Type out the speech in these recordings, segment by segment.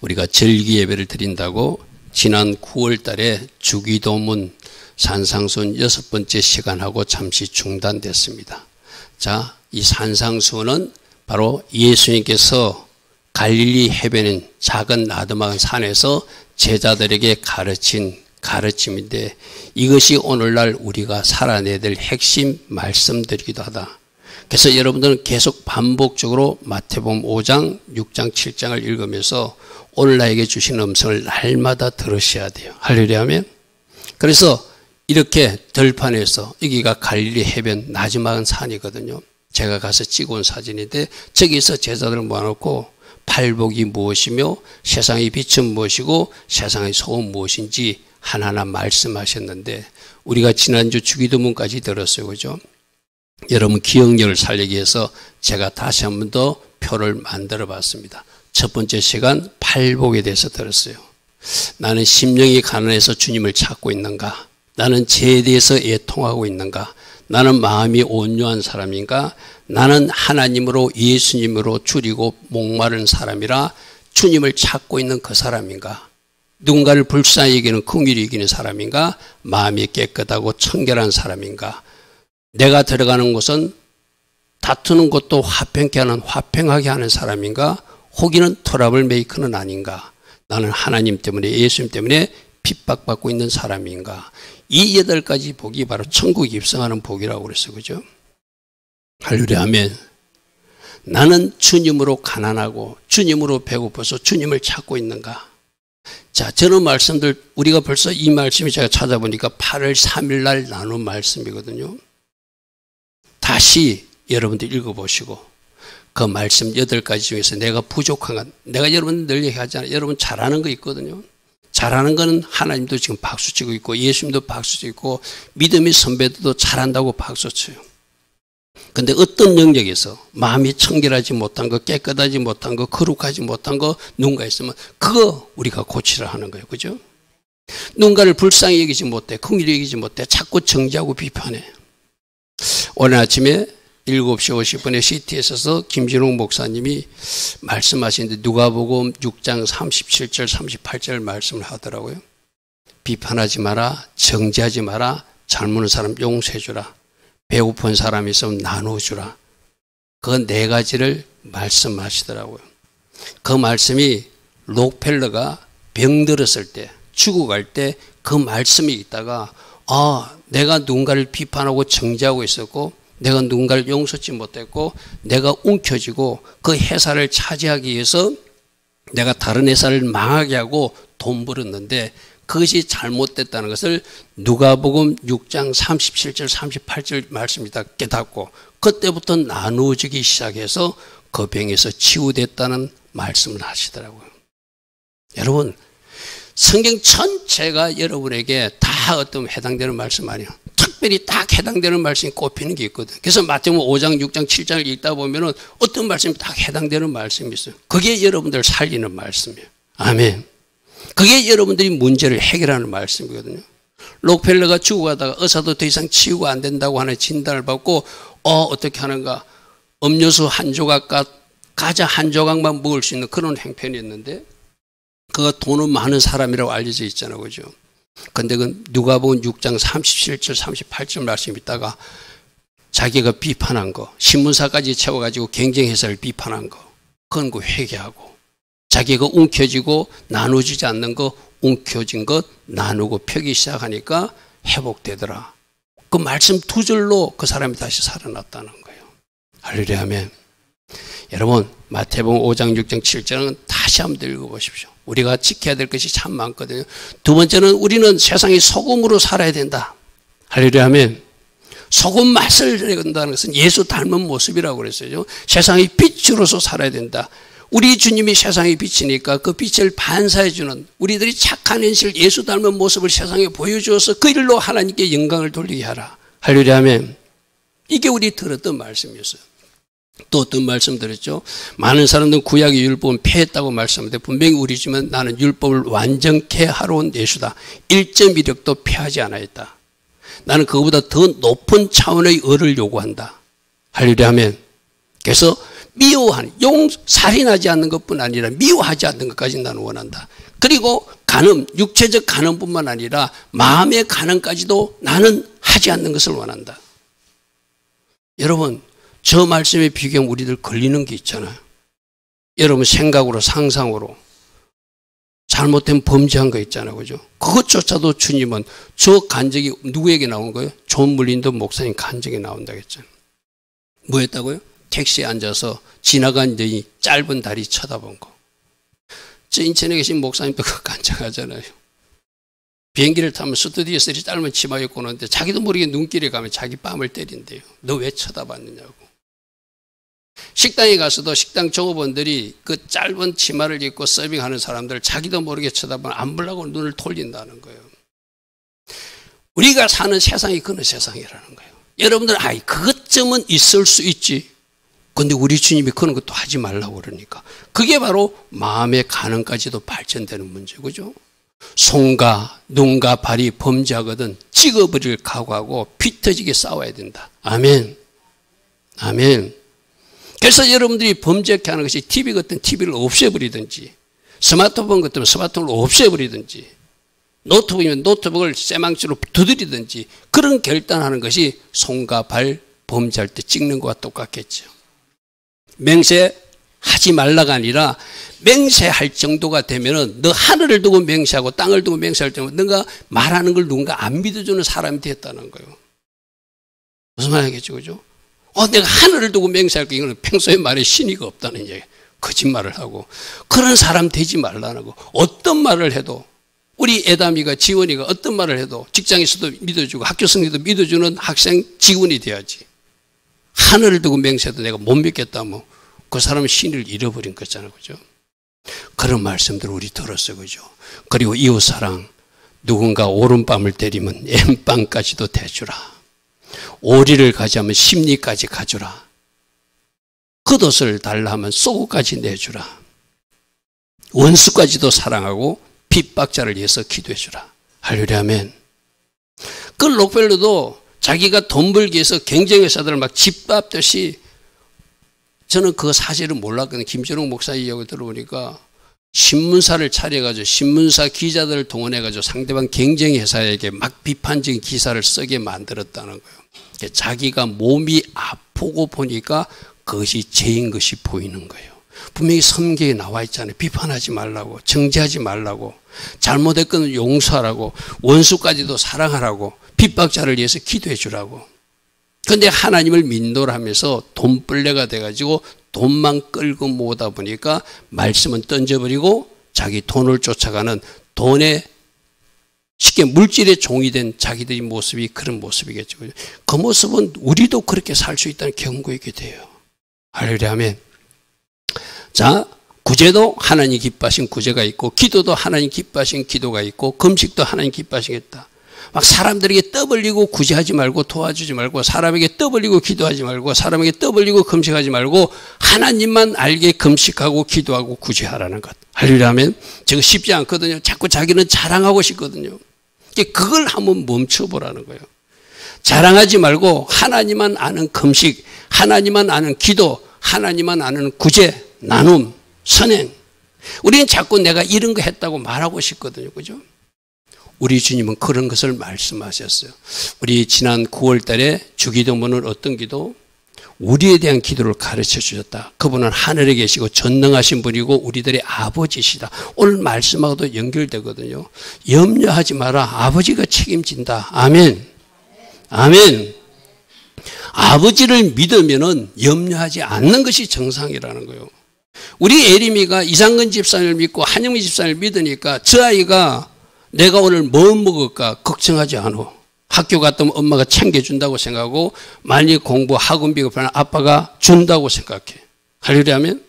우리가 절기 예배를 드린다고 지난 9월 달에 주기도문 산상수훈 6번째 시간하고 잠시 중단됐습니다. 자, 이 산상수훈은 바로 예수님께서 갈릴리 해변인 작은 나드막 산에서 제자들에게 가르친 가르침인데 이것이 오늘날 우리가 살아내야 될 핵심 말씀들이기도 하다. 그래서 여러분들은 계속 반복적으로 마태복음 5장, 6장, 7장을 읽으면서 오늘 나에게 주신 음성을 날마다 들으셔야 돼요. 할렐루야 하면. 그래서 이렇게 들판에서 여기가 갈릴리 해변 나지막은 산이거든요. 제가 가서 찍어온 사진인데 저기서 제자들을 모아놓고 팔복이 무엇이며 세상의 빛은 무엇이고 세상의 소은 무엇인지 하나하나 말씀하셨는데 우리가 지난주 주기도문까지 들었어요. 그죠? 여러분 기억력을 살리기 위해서 제가 다시 한 번 더 표를 만들어 봤습니다. 첫 번째 시간 팔복에 대해서 들었어요. 나는 심령이 가난해서 주님을 찾고 있는가? 나는 죄에 대해서 애통하고 있는가? 나는 마음이 온유한 사람인가? 나는 하나님으로 예수님으로 줄이고 목마른 사람이라 주님을 찾고 있는 그 사람인가? 누군가를 불쌍히 여기는 긍휼히 여기는 사람인가? 마음이 깨끗하고 청결한 사람인가? 내가 들어가는 곳은 다투는 것도 화평케 하는 화평하게 하는 사람인가? 혹이는 트러블 메이커는 아닌가? 나는 하나님 때문에 예수님 때문에 핍박받고 있는 사람인가? 이 8가지 복이 바로 천국 입성하는 복이라고 그랬어요. 그죠? 할렐루야 아멘. 나는 주님으로 가난하고 주님으로 배고파서 주님을 찾고 있는가? 자, 저는 말씀들 우리가 벌써 이 말씀이 제가 찾아보니까 8월 3일 날 나눈 말씀이거든요. 다시 여러분들 읽어보시고 그 말씀 8가지 중에서 내가 부족한 것, 내가 여러분 늘 얘기하잖아요. 여러분 잘하는 거 있거든요. 잘하는 거는 하나님도 지금 박수치고 있고 예수님도 박수치고 있고 믿음의 선배들도 잘한다고 박수쳐요. 근데 어떤 영역에서 마음이 청결하지 못한 거, 깨끗하지 못한 거, 거룩하지 못한 거 누군가 있으면 그거 우리가 고치라 하는 거예요. 그죠? 누군가를 불쌍히 여기지 못해, 긍휼히 여기지 못해, 자꾸 정죄하고 비판해. 오늘 아침에 7시 50분에 CT에서 김진홍 목사님이 말씀하시는데 누가복음 6장 37절 38절 말씀을 하더라고요. 비판하지 마라, 정죄하지 마라, 잘못한 사람 용서해 주라, 배고픈 사람이 있으면 나눠주라. 그 4가지를 말씀하시더라고요. 그 말씀이 록펠러가 병들었을 때, 죽어갈 때 그 말씀이 있다가 내가 누군가를 비판하고 정죄하고 있었고 내가 누군가를 용서치 못했고 내가 움켜쥐고 그 회사를 차지하기 위해서 내가 다른 회사를 망하게 하고 돈 벌었는데 그것이 잘못됐다는 것을 누가복음 6장 37절 38절 말씀이 다 깨닫고 그때부터 나누어지기 시작해서 그 병에서 치유됐다는 말씀을 하시더라고요. 여러분 성경 전체가 여러분에게 다 어떤 해당되는 말씀 아니에요. 특별히 딱 해당되는 말씀이 꼽히는 게 있거든. 그래서 마태복음 5장, 6장, 7장을 읽다 보면은 어떤 말씀이 딱 해당되는 말씀이 있어요. 그게 여러분들 살리는 말씀이에요. 아멘. 그게 여러분들이 문제를 해결하는 말씀이거든요. 록펠러가 죽어가다가 의사도 더 이상 치유가 안 된다고 하는 진단을 받고 어떻게 하는가? 음료수 한 조각과 과자 한 조각만 먹을 수 있는 그런 형편이었는데 그가 돈은 많은 사람이라고 알려져 있잖아요. 그죠? 근데 그 누가복음 6장 37절 38절 말씀 있다가 자기가 비판한 거 신문사까지 채워가지고 경쟁회사를 비판한 거 그건 그 회개하고 자기가 움켜쥐고 나눠주지 않는 거 움켜진 것 나누고 펴기 시작하니까 회복되더라. 그 말씀 2절로 그 사람이 다시 살아났다는 거예요. 할렐루야 아멘. 여러분 마태복음 5장 6장 7장은 다시 한번 읽어보십시오. 우리가 지켜야 될 것이 참 많거든요. 2번째는 우리는 세상의 소금으로 살아야 된다. 할렐루야 아멘. 소금 맛을 내는다는 것은 예수 닮은 모습이라고 그랬어요. 세상의 빛으로서 살아야 된다. 우리 주님이 세상의 빛이니까 그 빛을 반사해 주는 우리들이 착한 현실 예수 닮은 모습을 세상에 보여주어서 그 일로 하나님께 영광을 돌리게 하라. 할렐루야 아멘. 이게 우리 들었던 말씀이었어요. 또 어떤 말씀 드렸죠? 많은 사람들은 구약의 율법은 폐했다고 말씀하는데 분명히 우리지만 나는 율법을 완전케 하러 온 예수다. 1.1획도 폐하지 않았다. 나는 그거보다 더 높은 차원의 의를 요구한다. 할렐루야 아멘. 그래서 미워하는, 살인하지 않는 것뿐 아니라 미워하지 않는 것까지 나는 원한다. 그리고 육체적 간음뿐만 아니라 마음의 간음까지도 나는 하지 않는 것을 원한다. 여러분, 저 말씀에 비교하면 우리들 걸리는 게 있잖아요. 여러분 생각으로 상상으로 잘못된 범죄한 거 있잖아요. 그죠? 그것조차도 주님은 저 간적이 누구에게 나온 거예요? 존 물린더 목사님 간적이 나온다고 했잖아요. 뭐 했다고요? 택시에 앉아서 지나간 여인이 짧은 다리 쳐다본 거. 저 인천에 계신 목사님도 그거 간증하잖아요. 비행기를 타면 스튜디오에서 짧은 치마 입고 오는데 자기도 모르게 눈길에 가면 자기 뺨을 때린대요. 너 왜 쳐다봤느냐고. 식당에 가서도 식당 종업원들이 그 짧은 치마를 입고 서빙하는 사람들 자기도 모르게 쳐다보면 안 보려고 눈을 돌린다는 거예요. 우리가 사는 세상이 그런 세상이라는 거예요. 여러분들 그것쯤은 있을 수 있지. 근데 우리 주님이 그런 것도 하지 말라고 그러니까. 그게 바로 마음의 간음까지도 발전되는 문제죠. 그죠? 손과 눈과 발이 범죄하거든 찍어버릴 각오하고 피 터지게 싸워야 된다. 아멘. 아멘. 그래서 여러분들이 범죄케 하는 것이 TV 같은 TV를 없애버리든지, 스마트폰 같으면 스마트폰을 없애버리든지, 노트북이면 노트북을 쇠망치로 두드리든지, 그런 결단하는 것이 손과 발 범죄할 때 찍는 것과 똑같겠죠. 맹세하지 말라가 아니라 맹세할 정도가 되면은 너 하늘을 두고 맹세하고 땅을 두고 맹세할 때면 너가 말하는 걸 누군가 안 믿어주는 사람이 됐다는 거예요. 무슨 말이겠죠, 그죠? 내가 하늘을 두고 맹세할게. 이거는 평소에 말에 신의가 없다는 얘기. 거짓말을 하고. 그런 사람 되지 말라는 거. 어떤 말을 해도, 우리 애담이가, 지원이가 어떤 말을 해도 직장에서도 믿어주고 학교 승리도 믿어주는 학생, 직원이 돼야지. 하늘을 두고 맹세해도 내가 못 믿겠다면 그 사람은 신의를 잃어버린 거잖아요. 그죠? 그런 말씀들을 우리 들었어요. 그죠? 그리고 이웃사랑, 누군가 오른밤을 때리면 엠빵까지도 대주라. 오리를 가져하면 심리까지 가주라. 겉옷을 달라 하면 속옷까지 내주라. 원수까지도 사랑하고 핍박자를 위해서 기도해 주라. 할렐루야, 아멘. 그 록펠러도 자기가 돈 벌기 위해서 경쟁회사들을 막 짓밟듯이, 저는 그 사실을 몰랐거든요. 김준홍 목사 이야기 들어보니까 신문사를 차려가지고 신문사 기자들을 동원해가지고 상대방 경쟁회사에게 막 비판적인 기사를 쓰게 만들었다는 거예요. 자기가 몸이 아프고 보니까 그것이 죄인 것이 보이는 거예요. 분명히 성경에 나와 있잖아요. 비판하지 말라고, 정죄하지 말라고, 잘못했거든 용서하라고, 원수까지도 사랑하라고, 핍박자를 위해서 기도해 주라고. 그런데 하나님을 민도하면서 돈벌레가 돼가지고 돈만 끌고 모으다 보니까 말씀은 던져버리고 자기 돈을 쫓아가는, 돈에 쉽게 물질의 종이 된 자기들의 모습이 그런 모습이겠죠. 그 모습은 우리도 그렇게 살 수 있다는 경고이게 돼요. 할렐루야, 아멘. 자, 구제도 하나님 기뻐하신 구제가 있고, 기도도 하나님 기뻐하신 기도가 있고, 금식도 하나님 기뻐하시겠다. 막 사람들에게 떠벌리고 구제하지 말고 도와주지 말고, 사람에게 떠벌리고 기도하지 말고, 사람에게 떠벌리고 금식하지 말고, 하나님만 알게 금식하고 기도하고 구제하라는 것. 할렐루야, 아멘. 저거 쉽지 않거든요. 자꾸 자기는 자랑하고 싶거든요. 그걸 한번 멈춰보라는 거예요. 자랑하지 말고 하나님만 아는 금식, 하나님만 아는 기도, 하나님만 아는 구제, 나눔, 선행. 우리는 자꾸 내가 이런 거 했다고 말하고 싶거든요. 그죠? 우리 주님은 그런 것을 말씀하셨어요. 우리 지난 9월 달에 주기도문은 어떤 기도? 우리에 대한 기도를 가르쳐 주셨다. 그분은 하늘에 계시고 전능하신 분이고 우리들의 아버지시다. 오늘 말씀하고도 연결되거든요. 염려하지 마라. 아버지가 책임진다. 아멘. 아멘. 아버지를 믿으면은 염려하지 않는 것이 정상이라는 거예요. 우리 에리미가 이상근 집사님을 믿고 한영미 집사님을 믿으니까 저 아이가 내가 오늘 뭐 먹을까 걱정하지 않아. 학교 갔다 오면 엄마가 챙겨준다고 생각하고, 만약 공부 학원비가 필요하면 아빠가 준다고 생각해. 할렐루야, 아멘.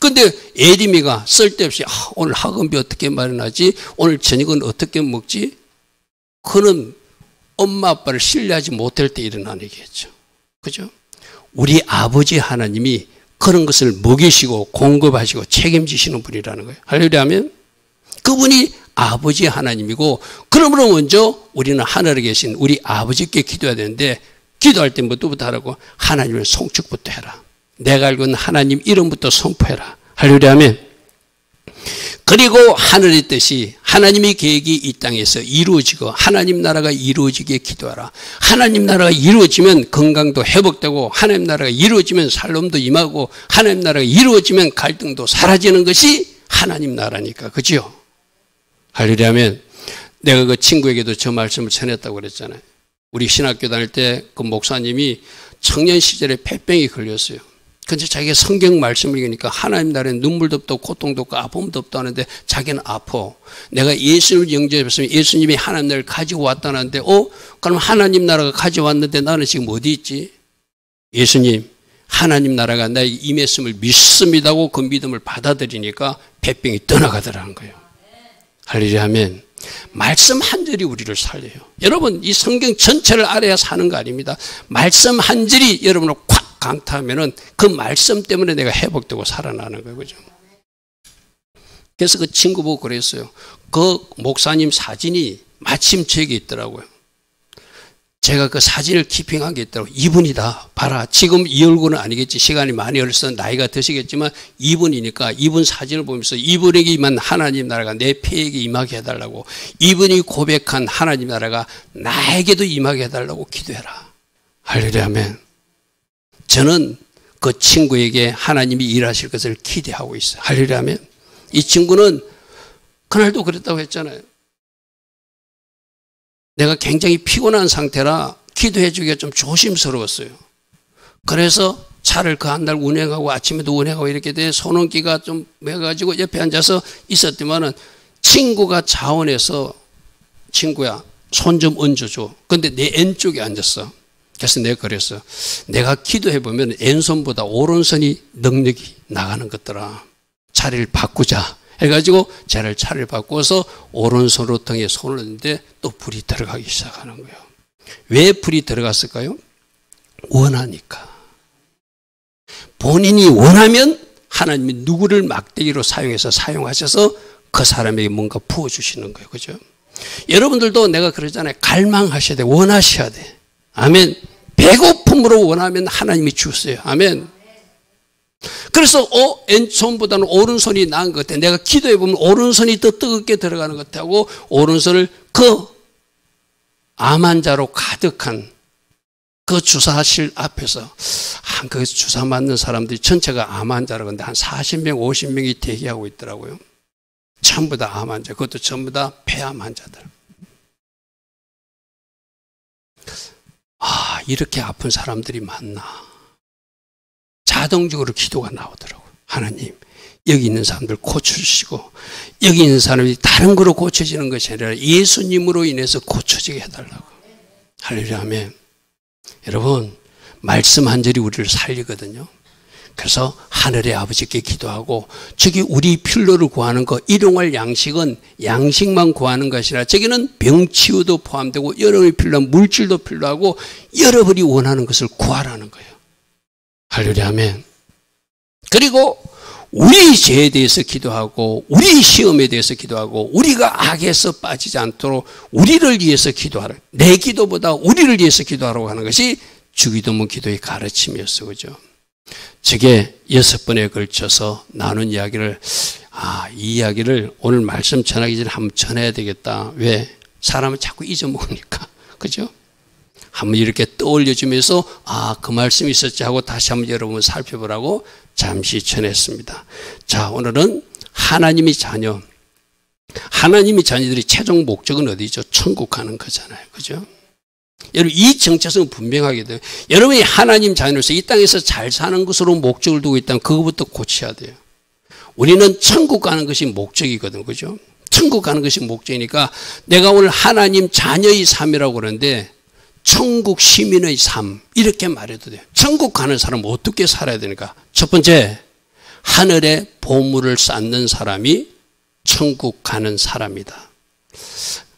근데 에리미가 쓸데없이 오늘 학원비 어떻게 마련하지? 오늘 저녁은 어떻게 먹지? 그는 엄마 아빠를 신뢰하지 못할 때 일어나는 얘기겠죠. 그죠? 우리 아버지 하나님이 그런 것을 먹이시고 공급하시고 책임지시는 분이라는 거예요. 할렐루야, 아멘. 그분이 아버지 하나님이고, 그러므로 먼저 우리는 하늘에 계신 우리 아버지께 기도해야 되는데, 기도할 때 뭐부터 하라고? 하나님의 송축부터 해라. 내가 알고 있는 하나님 이름부터 선포해라. 할렐루야 하면, 그리고 하늘의 뜻이 하나님의 계획이 이 땅에서 이루어지고 하나님 나라가 이루어지게 기도하라. 하나님 나라가 이루어지면 건강도 회복되고 하나님 나라가 이루어지면 살림도 임하고 하나님 나라가 이루어지면 갈등도 사라지는 것이 하나님 나라니까. 그죠? 할렐루야 하면, 내가 그 친구에게도 저 말씀을 전했다고 그랬잖아요. 우리 신학교 다닐 때 그 목사님이 청년 시절에 폐병이 걸렸어요. 근데 자기가 성경 말씀을 읽으니까 하나님 나라에 눈물도 없고 고통도 없고 아픔도 없다 하는데 자기는 아파. 내가 예수님을 영접했으면 예수님이 하나님 나라를 가지고 왔다는데 그럼 하나님 나라가 가져왔는데 나는 지금 어디 있지? 예수님, 하나님 나라가 나에게 임했음을 믿습니다고 그 믿음을 받아들이니까 폐병이 떠나가더라는 거예요. 할렐루야 하면, 말씀 한 절이 우리를 살려요. 여러분, 이 성경 전체를 알아야 사는 거 아닙니다. 말씀 한 절이 여러분을 콱 강타하면은 그 말씀 때문에 내가 회복되고 살아나는 거예요. 그죠? 그래서 그 친구 보고 그랬어요. 그 목사님 사진이 마침 저에게 있더라고요. 제가 그 사진을 키핑한 게 있더라고요. 이분이다. 봐라. 지금 이 얼굴은 아니겠지. 시간이 많이 흘러서 나이가 드시겠지만 이분이니까 이분 사진을 보면서 이분에게만 하나님 나라가 내 폐에게 임하게 해달라고, 이분이 고백한 하나님 나라가 나에게도 임하게 해달라고 기도해라. 할렐루야 아멘. 저는 그 친구에게 하나님이 일하실 것을 기대하고 있어요. 할렐루야 아멘. 이 친구는 그날도 그랬다고 했잖아요. 내가 굉장히 피곤한 상태라 기도해 주기가 좀 조심스러웠어요. 그래서 차를 그 한 달 운행하고 아침에도 운행하고 이렇게 돼 손흥기가 좀 해가지고 옆에 앉아서 있었더만은 친구가 자원해서 친구야 손 좀 얹어줘. 근데 내 왼쪽에 앉았어. 그래서 내가 그랬어. 내가 기도해 보면 왼손보다 오른손이 능력이 나가는 것더라. 자리를 바꾸자. 해가지고 제를 차를 바꿔서 오른손으로 등에 손을 얹는데 또 불이 들어가기 시작하는 거예요. 왜 불이 들어갔을까요? 원하니까. 본인이 원하면 하나님이 누구를 막대기로 사용해서 사용하셔서 그 사람에게 뭔가 부어주시는 거예요. 그죠? 여러분들도 내가 그러잖아요. 갈망하셔야 돼. 원하셔야 돼. 아멘. 배고픔으로 원하면 하나님이 주세요. 아멘. 그래서 왼손보다는 오른손이 나은 것 같아. 내가 기도해 보면 오른손이 더 뜨겁게 들어가는 것 같고 오른손을 그 암 환자로 가득한 그 주사실 앞에서 그 주사 맞는 사람들이 전체가 암 환자라고 하는데 한 40명, 50명이 대기하고 있더라고요. 전부 다 암 환자. 그것도 전부 다 폐암 환자들. 이렇게 아픈 사람들이 많나. 자동적으로 기도가 나오더라고요. 하나님, 여기 있는 사람들 고쳐주시고 여기 있는 사람이 다른 거로 고쳐지는 것이 아니라 예수님으로 인해서 고쳐지게 해달라고. 할렐루야 아멘. 여러분, 말씀 한 절이 우리를 살리거든요. 그래서 하늘의 아버지께 기도하고 저기 우리 필요를 구하는 거, 일용할 양식은 양식만 구하는 것이 아니라 저기는 병치유도 포함되고 여러분이 필요한 물질도 필요하고 여러분이 원하는 것을 구하라는 거예요. 할렐루야 아멘. 그리고 우리 죄에 대해서 기도하고 우리 시험에 대해서 기도하고 우리가 악에서 빠지지 않도록 우리를 위해서 기도하라. 내 기도보다 우리를 위해서 기도하라고 하는 것이 주기도문 기도의 가르침이었어. 그죠? 저게 6번에 걸쳐서 나눈 이야기를 이 이야기를 오늘 말씀 전하기 전에 한번 전해야 되겠다. 왜? 사람은 자꾸 잊어먹으니까. 그죠? 한번 이렇게 떠올려주면서 그 말씀이 있었지 하고 다시 한번 여러분 살펴보라고 잠시 전했습니다. 자, 오늘은 하나님의 자녀. 하나님의 자녀들이 최종 목적은 어디죠? 천국 가는 거잖아요. 그죠? 여러분, 이 정체성은 분명하게 돼요. 여러분이 하나님 자녀로서 이 땅에서 잘 사는 것으로 목적을 두고 있다면 그거부터 고쳐야 돼요. 우리는 천국 가는 것이 목적이거든. 그죠? 천국 가는 것이 목적이니까 내가 오늘 하나님 자녀의 삶이라고 그러는데 천국 시민의 삶 이렇게 말해도 돼요. 천국 가는 사람은 어떻게 살아야 되니까? 첫 번째, 하늘에 보물을 쌓는 사람이 천국 가는 사람이다.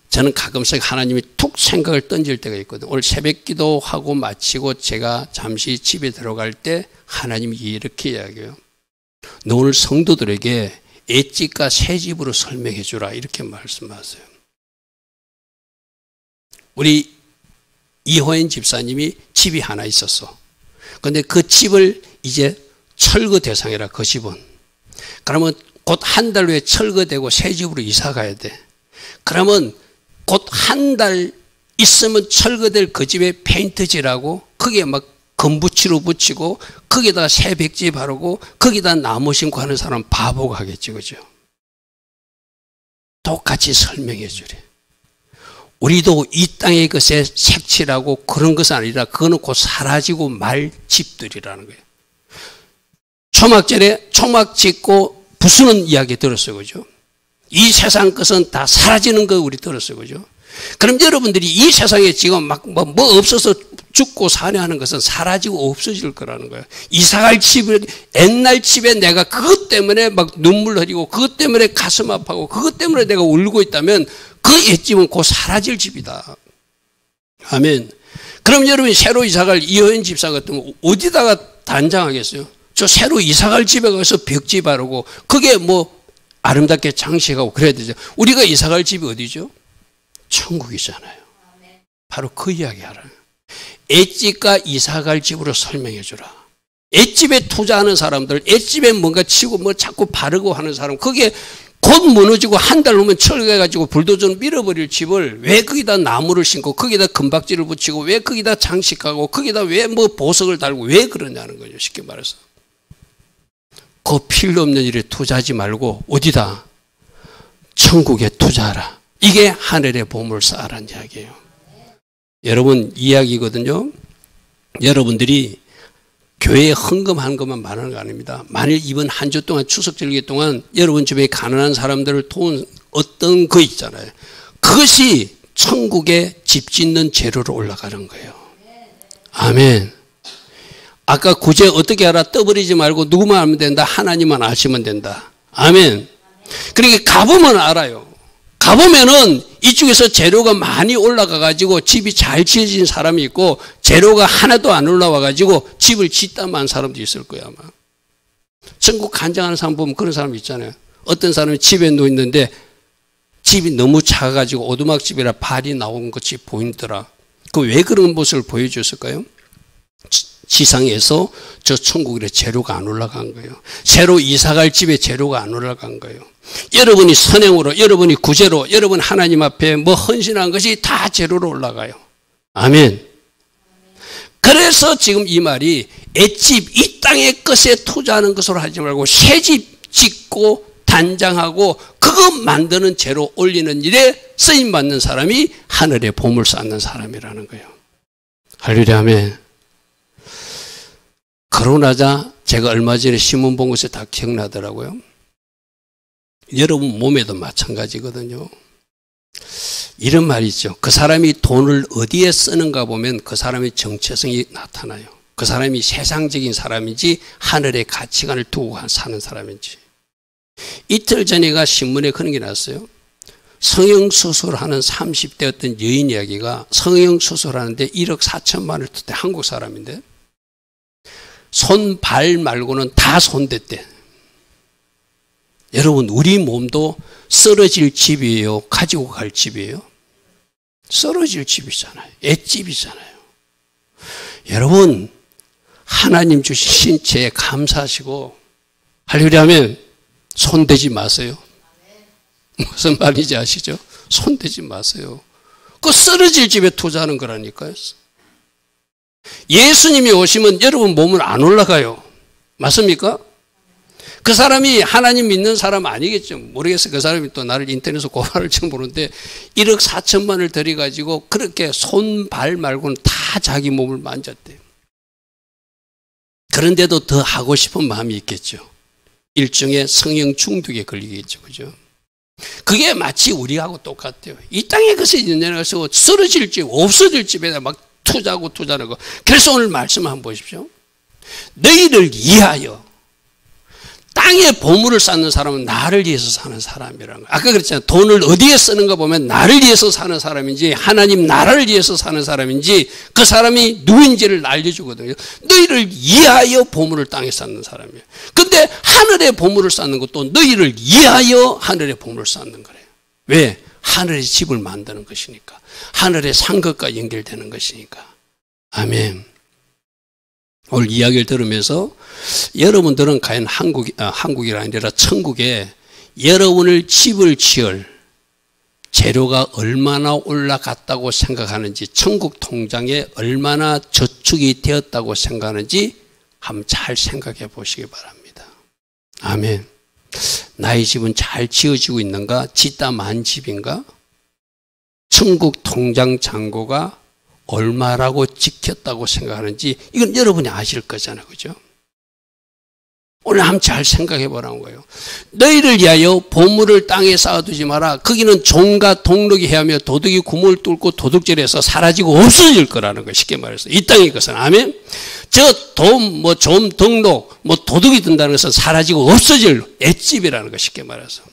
저는 가끔씩 하나님이 툭 생각을 던질 때가 있거든요. 오늘 새벽 기도하고 마치고 제가 잠시 집에 들어갈 때 하나님이 이렇게 이야기해요. 너 오늘 성도들에게 엣집과 새집으로 설명해 주라 이렇게 말씀하세요. 우리 이호연 집사님이 집이 하나 있었어. 그런데 그 집을 이제 철거 대상이라 그 집은. 그러면 곧 한 달 후에 철거되고 새 집으로 이사 가야 돼. 그러면 곧 한 달 있으면 철거될 그 집에 페인트칠하고 거기에 막 건부치로 붙이고 거기다가 새 백지 바르고 거기다 나무 심고 하는 사람 바보가 하겠지, 그죠? 똑같이 설명해 주래. 우리도 이 땅의 것에 색칠하고 그런 것은 아니라 그거는 곧 사라지고 말 집들이라는 거예요. 초막절에 초막 짓고 부수는 이야기 들었어요, 그죠? 이 세상 것은 다 사라지는 거 우리 들었어요, 그죠? 그럼 여러분들이 이 세상에 지금 막 뭐 없어서 죽고 사냐하는 것은 사라지고 없어질 거라는 거예요. 이사갈 집을 옛날 집에 내가 그것 때문에 막 눈물 흘리고 그것 때문에 가슴 아파하고 그것 때문에 내가 울고 있다면 그 옛집은 곧 사라질 집이다. 아멘. 그럼 여러분이 새로 이사갈 이호연 집사 같으면 어디다가 단장하겠어요? 저 새로 이사갈 집에 가서 벽지 바르고 그게 뭐 아름답게 장식하고 그래야 되죠. 우리가 이사갈 집이 어디죠? 천국이잖아요. 바로 그 이야기 알아요. 엣집과 이사갈 집으로 설명해 주라. 엣집에 투자하는 사람들, 엣집에 뭔가 치고 뭐 자꾸 바르고 하는 사람, 그게 곧 무너지고 한 달 후면 철거해가지고 불도저로 밀어버릴 집을 왜 거기다 나무를 심고 거기다 금박지를 붙이고 왜 거기다 장식하고 거기다 왜 뭐 보석을 달고 왜 그러냐는 거죠. 쉽게 말해서. 그 필요 없는 일에 투자하지 말고 어디다? 천국에 투자하라. 이게 하늘의 보물 쌓으란 이야기예요. 여러분 이야기거든요. 여러분들이 교회에 헌금한 것만 말하는 거 아닙니다. 만일 이번 한 주 동안 추석 절기 동안 여러분 집에 가난한 사람들을 도운 어떤 거 있잖아요. 그것이 천국에 집 짓는 재료로 올라가는 거예요. 아멘. 아까 구제 어떻게 알아? 떠버리지 말고 누구만 알면 된다. 하나님만 아시면 된다. 아멘. 그러니까 가보면 알아요. 가보면은 이쪽에서 재료가 많이 올라가 가지고 집이 잘 지어진 사람이 있고 재료가 하나도 안 올라와 가지고 집을 짓다만 사람도 있을 거야 아마. 천국 간증하는 사람 보면 그런 사람 있잖아요. 어떤 사람이 집에 누워 있는데 집이 너무 작아 가지고 오두막집이라 발이 나온 것이 보이더라. 그 왜 그런 모습을 보여줬을까요? 지상에서 저 천국에 재료가 안 올라간 거예요. 새로 이사갈 집에 재료가 안 올라간 거예요. 여러분이 선행으로, 여러분이 구제로, 여러분 하나님 앞에 뭐 헌신한 것이 다 재료로 올라가요. 아멘. 그래서 지금 이 말이 엣집, 이 땅의 것에 투자하는 것으로 하지 말고 새 집 짓고 단장하고 그거 만드는 재료 올리는 일에 쓰임받는 사람이 하늘의 보물 쌓는 사람이라는 거예요. 할렐루야, 아멘. 그러나자 제가 얼마 전에 신문 본 것이 다 기억나더라고요. 여러분 몸에도 마찬가지거든요. 이런 말이 있죠. 그 사람이 돈을 어디에 쓰는가 보면 그 사람의 정체성이 나타나요. 그 사람이 세상적인 사람인지 하늘의 가치관을 두고 사는 사람인지. 이틀 전에가 신문에 그런 게 났어요. 성형수술하는 30대 어떤 여인 이야기가 성형수술하는데 1억 4천만 원을 뜯대. 한국 사람인데. 손, 발 말고는 다 손댔대. 여러분 우리 몸도 쓰러질 집이에요? 가지고 갈 집이에요? 쓰러질 집이잖아요. 엣집이잖아요. 여러분 하나님 주신 신체에 감사하시고 할렐루야 하면 손대지 마세요. 무슨 말인지 아시죠? 손대지 마세요. 그 쓰러질 집에 투자하는 거라니까요. 예수님이 오시면 여러분 몸은 안 올라가요. 맞습니까? 그 사람이 하나님 믿는 사람 아니겠죠. 모르겠어요. 그 사람이 또 나를 인터넷에서 고발할지 모르는데 1억 4천만을 들여가지고 그렇게 손, 발 말고는 다 자기 몸을 만졌대요. 그런데도 더 하고 싶은 마음이 있겠죠. 일종의 성형 중독에 걸리겠죠. 그죠? 그게 마치 우리하고 똑같아요. 이 땅에 것에 연연해서 쓰러질 집, 없어질 집에다 막 투자하고 투자하는 거. 그래서 오늘 말씀 한번 보십시오. 너희를 위하여 땅에 보물을 쌓는 사람은 나를 위해서 사는 사람이라는 거예요. 아까 그랬잖아요. 돈을 어디에 쓰는가 보면 나를 위해서 사는 사람인지 하나님 나라를 위해서 사는 사람인지 그 사람이 누구인지를 알려주거든요. 너희를 위하여 보물을 땅에 쌓는 사람이에요. 근데 하늘의 보물을 쌓는 것도 너희를 위하여 하늘의 보물을 쌓는 거래요. 왜? 하늘의 집을 만드는 것이니까. 하늘의 상급과 연결되는 것이니까. 아멘. 오늘 이야기를 들으면서 여러분들은 과연 한국이 아니라 천국에 여러분을 집을 지을 재료가 얼마나 올라갔다고 생각하는지, 천국 통장에 얼마나 저축이 되었다고 생각하는지 한번 잘 생각해 보시기 바랍니다. 아멘. 나의 집은 잘 지어지고 있는가? 짓다 만 집인가? 천국 통장 잔고가 얼마라고 지켰다고 생각하는지 이건 여러분이 아실 거잖아요. 그죠? 오늘 한번 잘 생각해 보라는 거예요. 너희를 위하여 보물을 땅에 쌓아두지 마라. 거기는 종과 동록이 헤매며 도둑이 구멍을 뚫고 도둑질해서 사라지고 없어질 거라는 거예요. 쉽게 말해서 이 땅의 것은. 아멘. 저 돈, 좀 등록, 도둑이 든다는 것은 사라지고 없어질 맷집이라는 거 쉽게 말해서.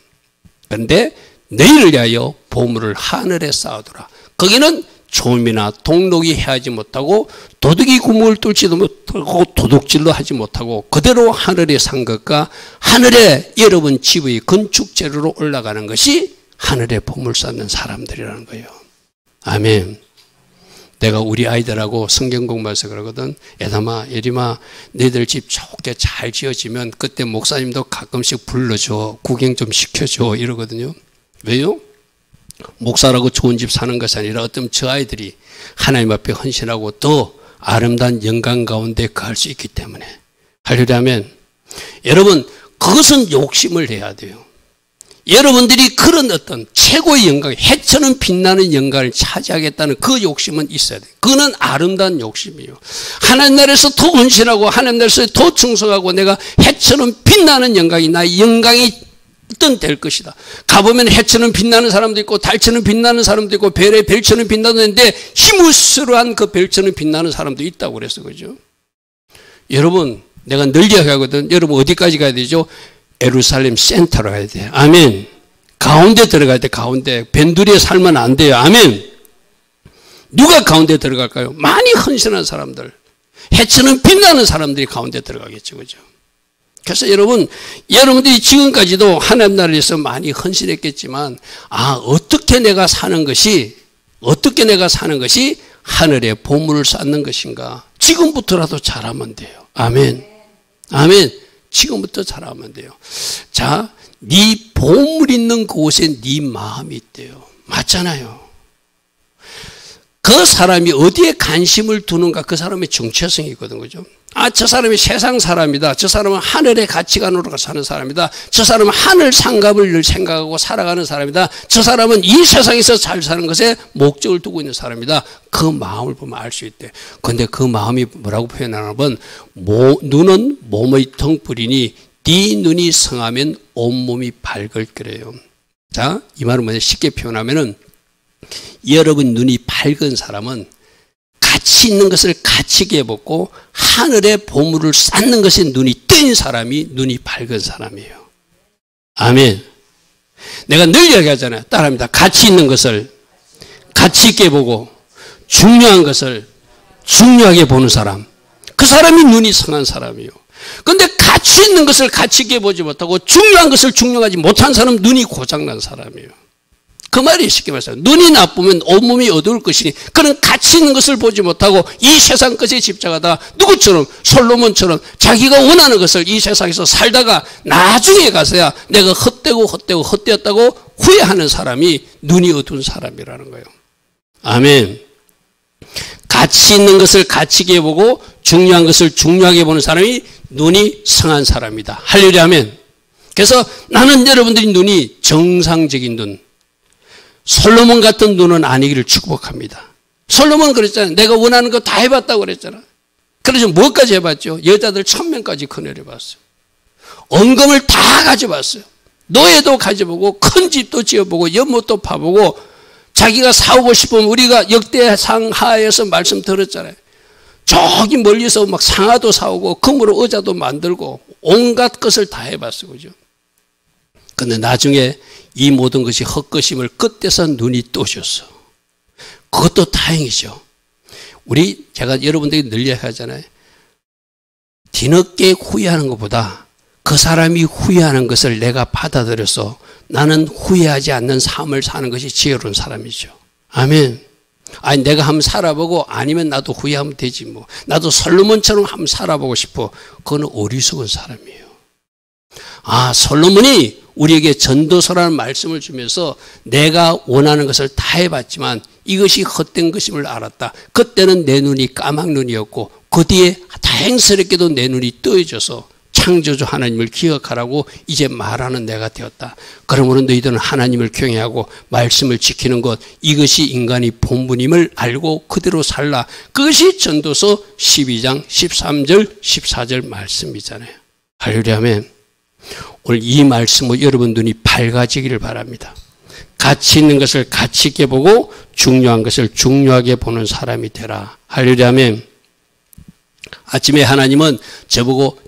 그런데 너희를 위하여 보물을 하늘에 쌓아두라. 거기는 좀이나 동록이 해하지 못하고 도둑이 구멍을 뚫지도 못하고 도둑질도 하지 못하고 그대로 하늘에 산 것과 하늘에 여러분 집의 건축 재료로 올라가는 것이 하늘에 보물 쌓는 사람들이라는 거예요. 아멘. 내가 우리 아이들하고 성경 공부해서 그러거든. 애담아, 예림아, 너희들 집 좋게 잘 지어지면 그때 목사님도 가끔씩 불러줘. 구경 좀 시켜줘. 이러거든요. 왜요? 목사라고 좋은 집 사는 것이 아니라 어떤 저 아이들이 하나님 앞에 헌신하고 더 아름다운 영광 가운데 거할 수 있기 때문에. 하려면 여러분 그것은 욕심을 내야 돼요. 여러분들이 그런 어떤 최고의 영광, 해처럼 빛나는 영광을 차지하겠다는 그 욕심은 있어야 돼요. 그거는 아름다운 욕심이에요. 하나님 나라에서 더 헌신하고 하나님 나라에서 더 충성하고 내가 해처럼 빛나는 영광이 나의 영광이 어떤 될 것이다. 가보면 해처럼 빛나는 사람도 있고 달처럼 빛나는 사람도 있고 별의 별처럼 빛나는데 희무스러운 그 별처럼 빛나는 사람도 있다고 그랬어. 그죠? 여러분 내가 늘 이야기하거든. 여러분 어디까지 가야 되죠? 예루살렘 센터로 가야 돼요. 아멘. 가운데 들어가야 돼. 가운데. 변두리에 살면 안 돼요. 아멘. 누가 가운데 들어갈까요? 많이 헌신한 사람들. 해처럼 빛나는 사람들이 가운데 들어가겠죠. 그죠? 그래서 여러분들이 지금까지도 하나님 나라에서 많이 헌신했겠지만, 어떻게 내가 사는 것이 하늘에 보물을 쌓는 것인가? 지금부터라도 잘하면 돼요. 아멘. 아멘. 지금부터 잘하면 돼요. 자, 네 보물 있는 곳에 네 마음이 있대요. 맞잖아요. 그 사람이 어디에 관심을 두는가 그 사람의 정체성이거든. 그죠? 저 사람이 세상 사람이다. 저 사람은 하늘의 가치관으로 사는 사람이다. 저 사람은 하늘 상갑을 늘 생각하고 살아가는 사람이다. 저 사람은 이 세상에서 잘 사는 것에 목적을 두고 있는 사람이다. 그 마음을 보면 알 수 있대. 그런데 그 마음이 뭐라고 표현하냐면 눈은 몸의 덩불이니 네 눈이 성하면 온몸이 밝을 거래요. 자, 이 말은 뭐냐? 쉽게 표현하면은 여러분 눈이 밝은 사람은 가치 있는 것을 가치 있게 보고 하늘의 보물을 쌓는 것에 눈이 뜬 사람이 눈이 밝은 사람이에요. 아멘. 내가 늘 이야기하잖아요. 따라합니다. 가치 있는 것을 가치 있게 보고 중요한 것을 중요하게 보는 사람. 그 사람이 눈이 성한 사람이에요. 그런데 가치 있는 것을 가치 있게 보지 못하고 중요한 것을 중요하지 못한 사람은 눈이 고장난 사람이에요. 그 말이 쉽게 말해서 눈이 나쁘면 온몸이 어두울 것이니 그런 가치 있는 것을 보지 못하고 이 세상 것에 집착하다 누구처럼 솔로몬처럼 자기가 원하는 것을 이 세상에서 살다가 나중에 가서야 내가 헛되었다고 후회하는 사람이 눈이 어두운 사람이라는 거예요. 아멘. 가치 있는 것을 가치 있게 보고 중요한 것을 중요하게 보는 사람이 눈이 성한 사람이다. 할렐루야. 아멘. 그래서 나는 여러분들이 눈이 정상적인 눈, 솔로몬 같은 눈은 아니기를 축복합니다. 솔로몬은 그랬잖아요. 내가 원하는 거 다 해봤다고 그랬잖아. 그래서 뭐까지 해봤죠? 여자들 1000명까지 거느려봤어요. 언금을 다 가져봤어요. 노예도 가져보고 큰 집도 지어보고 연못도 파보고 자기가 사오고 싶으면 우리가 역대상하에서 말씀 들었잖아요. 저기 멀리서 막 상아도 사오고 금으로 의자도 만들고 온갖 것을 다 해봤어요. 그죠? 근데 나중에 이 모든 것이 헛것임을 끝에서 눈이 떠졌어. 그것도 다행이죠. 제가 여러분들에게 늘 이야기하잖아요. 뒤늦게 후회하는 것보다 그 사람이 후회하는 것을 내가 받아들여서 나는 후회하지 않는 삶을 사는 것이 지혜로운 사람이죠. 아멘. 아니 내가 한번 살아보고 아니면 나도 후회하면 되지 뭐. 나도 솔로몬처럼 한번 살아보고 싶어. 그건 어리석은 사람이에요. 솔로몬이 우리에게 전도서라는 말씀을 주면서 내가 원하는 것을 다 해봤지만 이것이 헛된 것임을 알았다. 그때는 내 눈이 까막눈이었고 그 뒤에 다행스럽게도 내 눈이 뜨여져서 창조주 하나님을 기억하라고 이제 말하는 내가 되었다. 그러므로 너희들은 하나님을 경외하고 말씀을 지키는 것, 이것이 인간의 본분임을 알고 그대로 살라. 그것이 전도서 12장 13절 14절 말씀이잖아요. 할렐루야 아멘. 오늘 이 말씀으로 여러분 눈이 밝아지기를 바랍니다. 가치 있는 것을 가치 있게 보고 중요한 것을 중요하게 보는 사람이 되라. 할렐루야 아멘. 아침에 하나님은 저보고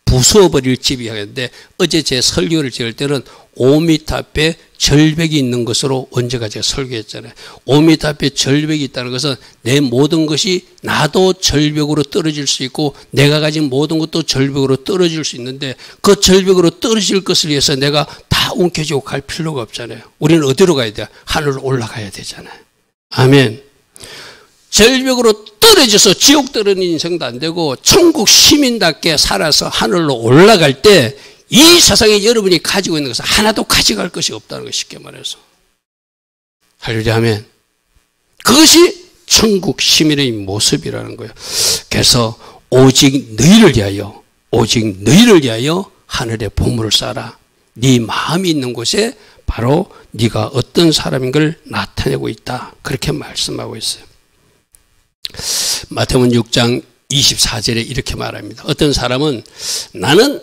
부숴버릴 집이 하겠는데 어제 제 설교를 지을 때는 5m 앞에 절벽이 있는 것으로 언제가 제가 설교했잖아요. 5m 앞에 절벽이 있다는 것은 내 모든 것이 나도 절벽으로 떨어질 수 있고 내가 가진 모든 것도 절벽으로 떨어질 수 있는데 그 절벽으로 떨어질 것을 위해서 내가 다 움켜쥐고 갈 필요가 없잖아요. 우리는 어디로 가야 돼요? 하늘로 올라가야 되잖아요. 아멘. 절벽으로 떨어져서 지옥 떨어지는 인생도 안 되고 천국 시민답게 살아서 하늘로 올라갈 때 이 세상에 여러분이 가지고 있는 것은 하나도 가져갈 것이 없다는 것 쉽게 말해서. 할렐루야 아멘. 그것이 천국 시민의 모습이라는 거예요. 그래서 오직 너희를 위하여 하늘의 보물을 쌓아라. 네 마음이 있는 곳에 바로 네가 어떤 사람인 걸 나타내고 있다. 그렇게 말씀하고 있어요. 마태복음 6장 24절에 이렇게 말합니다. 어떤 사람은 나는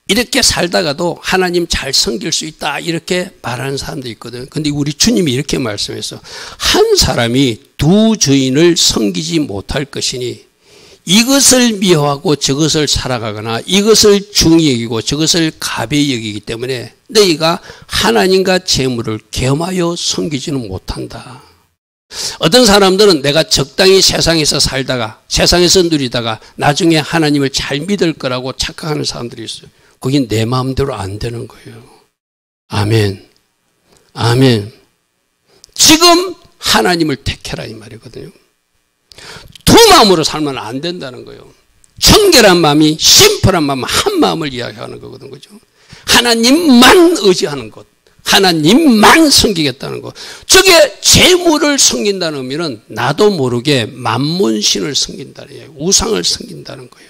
이렇게 살다가도 하나님 잘 섬길 수 있다 이렇게 말하는 사람도 있거든요. 근데 우리 주님이 이렇게 말씀해서 한 사람이 두 주인을 섬기지 못할 것이니 이것을 미워하고 저것을 사랑하거나 이것을 중히 여기고 저것을 가벼이 여기기 때문에 너희가 하나님과 재물을 겸하여 섬기지는 못한다. 어떤 사람들은 내가 적당히 세상에서 살다가 세상에서 누리다가 나중에 하나님을 잘 믿을 거라고 착각하는 사람들이 있어요. 그게 내 마음대로 안 되는 거예요. 아멘. 아멘. 지금 하나님을 택해라 이 말이거든요. 두 마음으로 살면 안 된다는 거예요. 청결한 마음이 심플한 마음 한 마음을 이야기하는 거거든요. 그죠? 하나님만 의지하는 것. 하나님만 섬기겠다는 것. 저게 재물을 섬긴다는 의미는 나도 모르게 만몬신을 섬긴다는 거예요. 우상을 섬긴다는 거예요.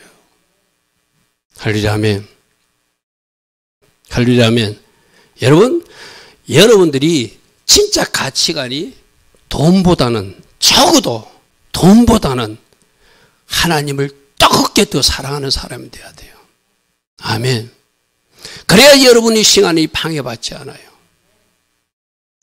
할렐루야 아멘. 할렐루야 아멘. 여러분들이 진짜 가치관이 적어도 돈보다는 하나님을 뜨겁게 더 사랑하는 사람이 돼야 돼요. 아멘. 그래야 여러분이 시간이 방해받지 않아요.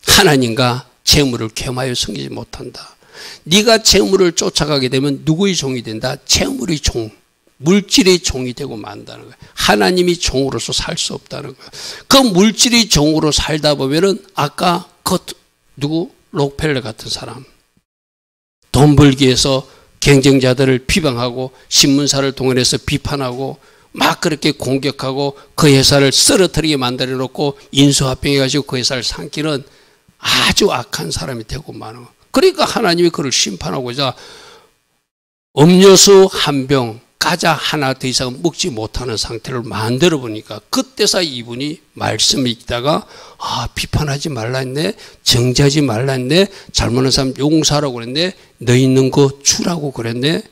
하나님과 재물을 겸하여 섬기지 못한다. 네가 재물을 쫓아가게 되면 누구의 종이 된다? 재물의 종, 물질의 종이 되고 만다는 거예요. 하나님이 종으로서 살 수 없다는 거예요. 그 물질의 종으로 살다 보면은 아까 록펠러 같은 사람, 돈 벌기 위해서 경쟁자들을 비방하고 신문사를 동원해서 비판하고 막 그렇게 공격하고 그 회사를 쓰러뜨리게 만들어 놓고 인수합병해가지고 그 회사를 삼키는 아주 악한 사람이 되고 마는 거예요. 그러니까 하나님이 그를 심판하고자 음료수 한 병, 과자 하나 더 이상 먹지 못하는 상태를 만들어 보니까 그때서 이분이 말씀을 읽다가 비판하지 말라 했네, 정죄하지 말라 했네, 잘못한 사람 용서하라고 그랬네, 너 있는 거 주라고 그랬네,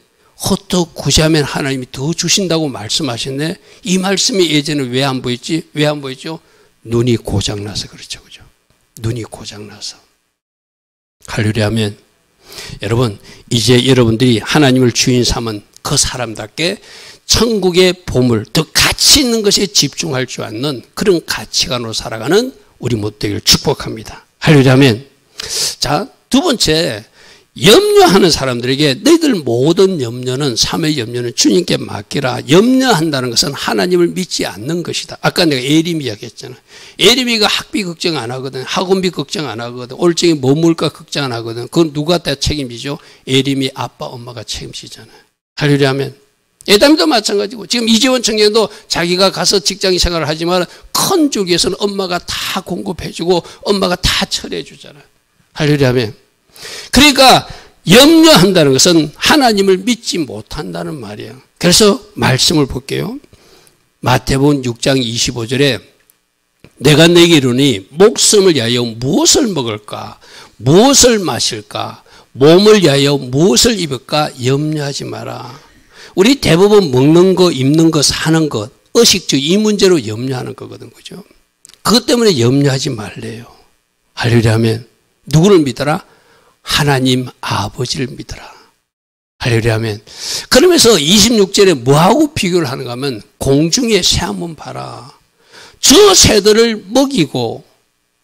헛더 구제하면 하나님이 더 주신다고 말씀하셨네. 이 말씀이 예전에 왜 안 보였지? 왜 안 보였죠? 눈이 고장나서 그렇죠. 그죠? 눈이 고장나서. 할렐루야 아멘. 여러분, 이제 여러분들이 하나님을 주인 삼은 그 사람답게 천국의 보물, 더 가치 있는 것에 집중할 줄 아는 그런 가치관으로 살아가는 우리 모두 되기를 축복합니다. 할렐루야 아멘. 자, 두 번째, 염려하는 사람들에게 너희들 모든 염려는, 삶의 염려는 주님께 맡기라. 염려한다는 것은 하나님을 믿지 않는 것이다. 아까 내가 예림이 이야기했잖아. 예림이가 학비 걱정 안 하거든, 학원비 걱정 안 하거든, 올정이 뭐 먹을까 걱정 안 하거든. 그건 누가 다 책임지죠? 예림이 아빠 엄마가 책임지잖아요. 할렐루야 아멘. 예담이도 마찬가지고, 지금 이재원 청년도 자기가 가서 직장 생활을 하지만 큰 쪽에서는 엄마가 다 공급해주고 엄마가 다 처리해 주잖아요. 할렐루야 아멘. 그러니까 염려한다는 것은 하나님을 믿지 못한다는 말이에요. 그래서 말씀을 볼게요. 마태복음 6장 25절에 내가 내게 이르니 목숨을 위하여 무엇을 먹을까, 무엇을 마실까, 몸을 위하여 무엇을 입을까 염려하지 마라. 우리 대부분 먹는 거, 입는 거, 사는 것, 의식주 이 문제로 염려하는 거거든, 그죠? 그것 때문에 염려하지 말래요. 할렐루야 하면 누구를 믿어라? 하나님 아버지를 믿어라. 할렐루야 하면. 그러면서 26절에 뭐하고 비교를 하는가 하면 공중의 새 한번 봐라. 저 새들을 먹이고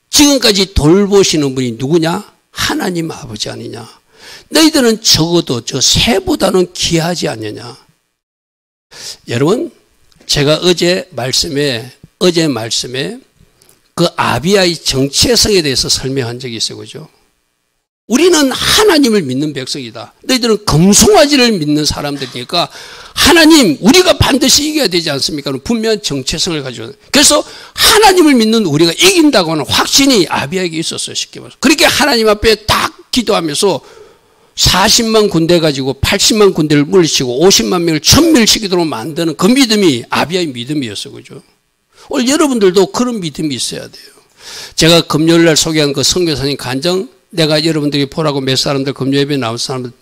지금까지 돌보시는 분이 누구냐? 하나님 아버지 아니냐? 너희들은 적어도 저 새보다는 귀하지 않느냐? 여러분, 제가 어제 말씀에 그 아비아의 정체성에 대해서 설명한 적이 있어요. 그죠? 우리는 하나님을 믿는 백성이다. 너희들은 금송아지를 믿는 사람들이니까 하나님, 우리가 반드시 이겨야 되지 않습니까? 분명한 정체성을 가지고. 그래서 하나님을 믿는 우리가 이긴다고 하는 확신이 아비아에게 있었어요. 쉽게 말해서. 그렇게 하나님 앞에 딱 기도하면서 40만 군대 가지고 80만 군대를 물리치고 50만 명을 천멸시키도록 만드는 그 믿음이 아비아의 믿음이었어요. 그죠? 오늘 여러분들도 그런 믿음이 있어야 돼요. 제가 금요일 날 소개한 그 선교사님 간증, 내가 여러분들이 보라고 몇 사람들 금요 예배에 나온 사람들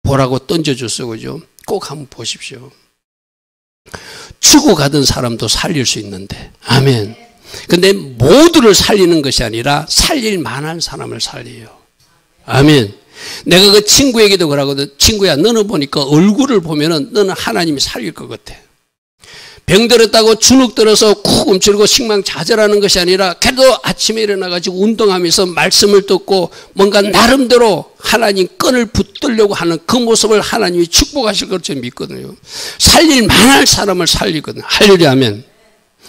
보라고 던져줬어요. 그죠? 꼭 한번 보십시오. 죽어가던 사람도 살릴 수 있는데. 아멘. 근데 모두를 살리는 것이 아니라 살릴 만한 사람을 살려요. 아멘. 내가 그 친구에게도 그러거든. 친구야, 너는 보니까 얼굴을 보면은 너는 하나님이 살릴 것 같아. 병들었다고 주눅 들어서 쿡 움츠리고 식망자절하는 것이 아니라 그래도 아침에 일어나가지고 운동하면서 말씀을 듣고 뭔가 나름대로 하나님 끈을 붙들려고 하는 그 모습을 하나님이 축복하실 것을 믿거든요. 살릴 만한 사람을 살리거든요. 할렐루야 하면.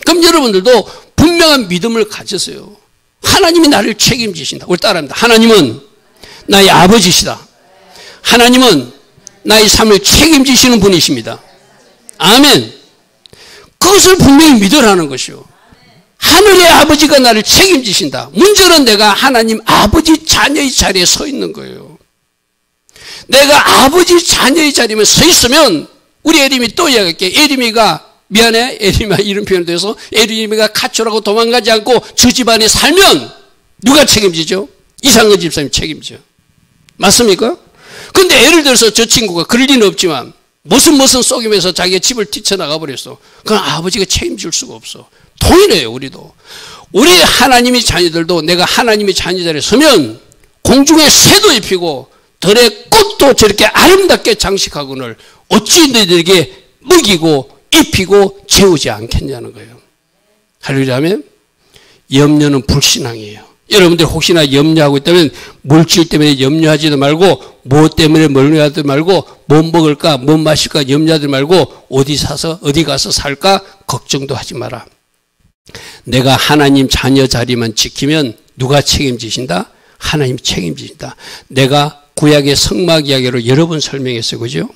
그럼 여러분들도 분명한 믿음을 가졌어요. 하나님이 나를 책임지신다. 우리 따라합니다. 하나님은 나의 아버지시다. 하나님은 나의 삶을 책임지시는 분이십니다. 아멘. 그것을 분명히 믿으라는 것이요. 하늘의 아버지가 나를 책임지신다. 문제는 내가 하나님 아버지 자녀의 자리에 서 있는 거예요. 내가 아버지 자녀의 자리에 서 있으면 우리 에림이 또 이야기할게. 에림이가 미안해. 에림아 이런 표현도 해서 에림이가 가출하고 도망가지 않고 저 집안에 살면 누가 책임지죠? 이상근 집사님이 책임져. 맞습니까? 근데 예를 들어서 저 친구가 그럴 리는 없지만 무슨 속임에서 자기의 집을 뛰쳐나가 버렸어. 그건 아버지가 책임질 수가 없어. 동일해요. 우리도. 우리 하나님의 자녀들도 내가 하나님의 자녀 자리에 서면 공중에 새도 입히고 들의 꽃도 저렇게 아름답게 장식하고는 어찌 너희들에게 먹이고 입히고 재우지 않겠냐는 거예요. 할렐루야 하면 염려는 불신앙이에요. 여러분들 혹시나 염려하고 있다면 물질 때문에 염려하지도 말고 무엇 때문에 염려하지 말고 뭐 먹을까 뭐 마실까 염려하지 말고 어디 가서 살까 걱정도 하지 마라. 내가 하나님 자녀 자리만 지키면 누가 책임지신다? 하나님 책임지신다. 내가 구약의 성막 이야기로 여러 번 설명했어요. 그죠?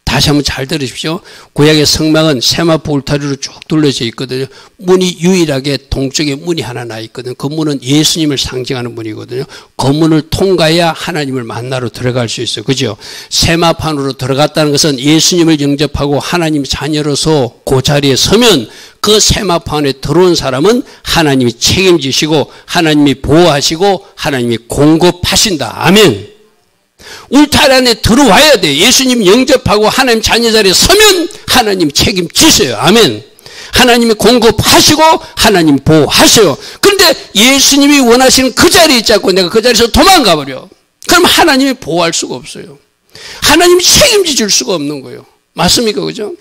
다시 한번 잘 들으십시오. 구약의 성막은 세마포 울타리로 쭉 둘러져 있거든요. 문이 유일하게 동쪽에 문이 하나 나 있거든요. 그 문은 예수님을 상징하는 문이거든요. 그 문을 통과해야 하나님을 만나러 들어갈 수 있어요. 그죠? 세마판으로 들어갔다는 것은 예수님을 영접하고 하나님 자녀로서 그 자리에 서면 그 세마판에 들어온 사람은 하나님이 책임지시고 하나님이 보호하시고 하나님이 공급하신다. 아멘. 울타리 안에 들어와야 돼. 예수님 영접하고 하나님 자녀 자리에 서면 하나님 책임지세요. 아멘. 하나님이 공급하시고 하나님 보호하세요. 그런데 예수님이 원하시는 그 자리에 있지 않고 내가 그 자리에서 도망가 버려. 그럼 하나님이 보호할 수가 없어요. 하나님이 책임져 줄 수가 없는 거예요. 맞습니까? 그죠?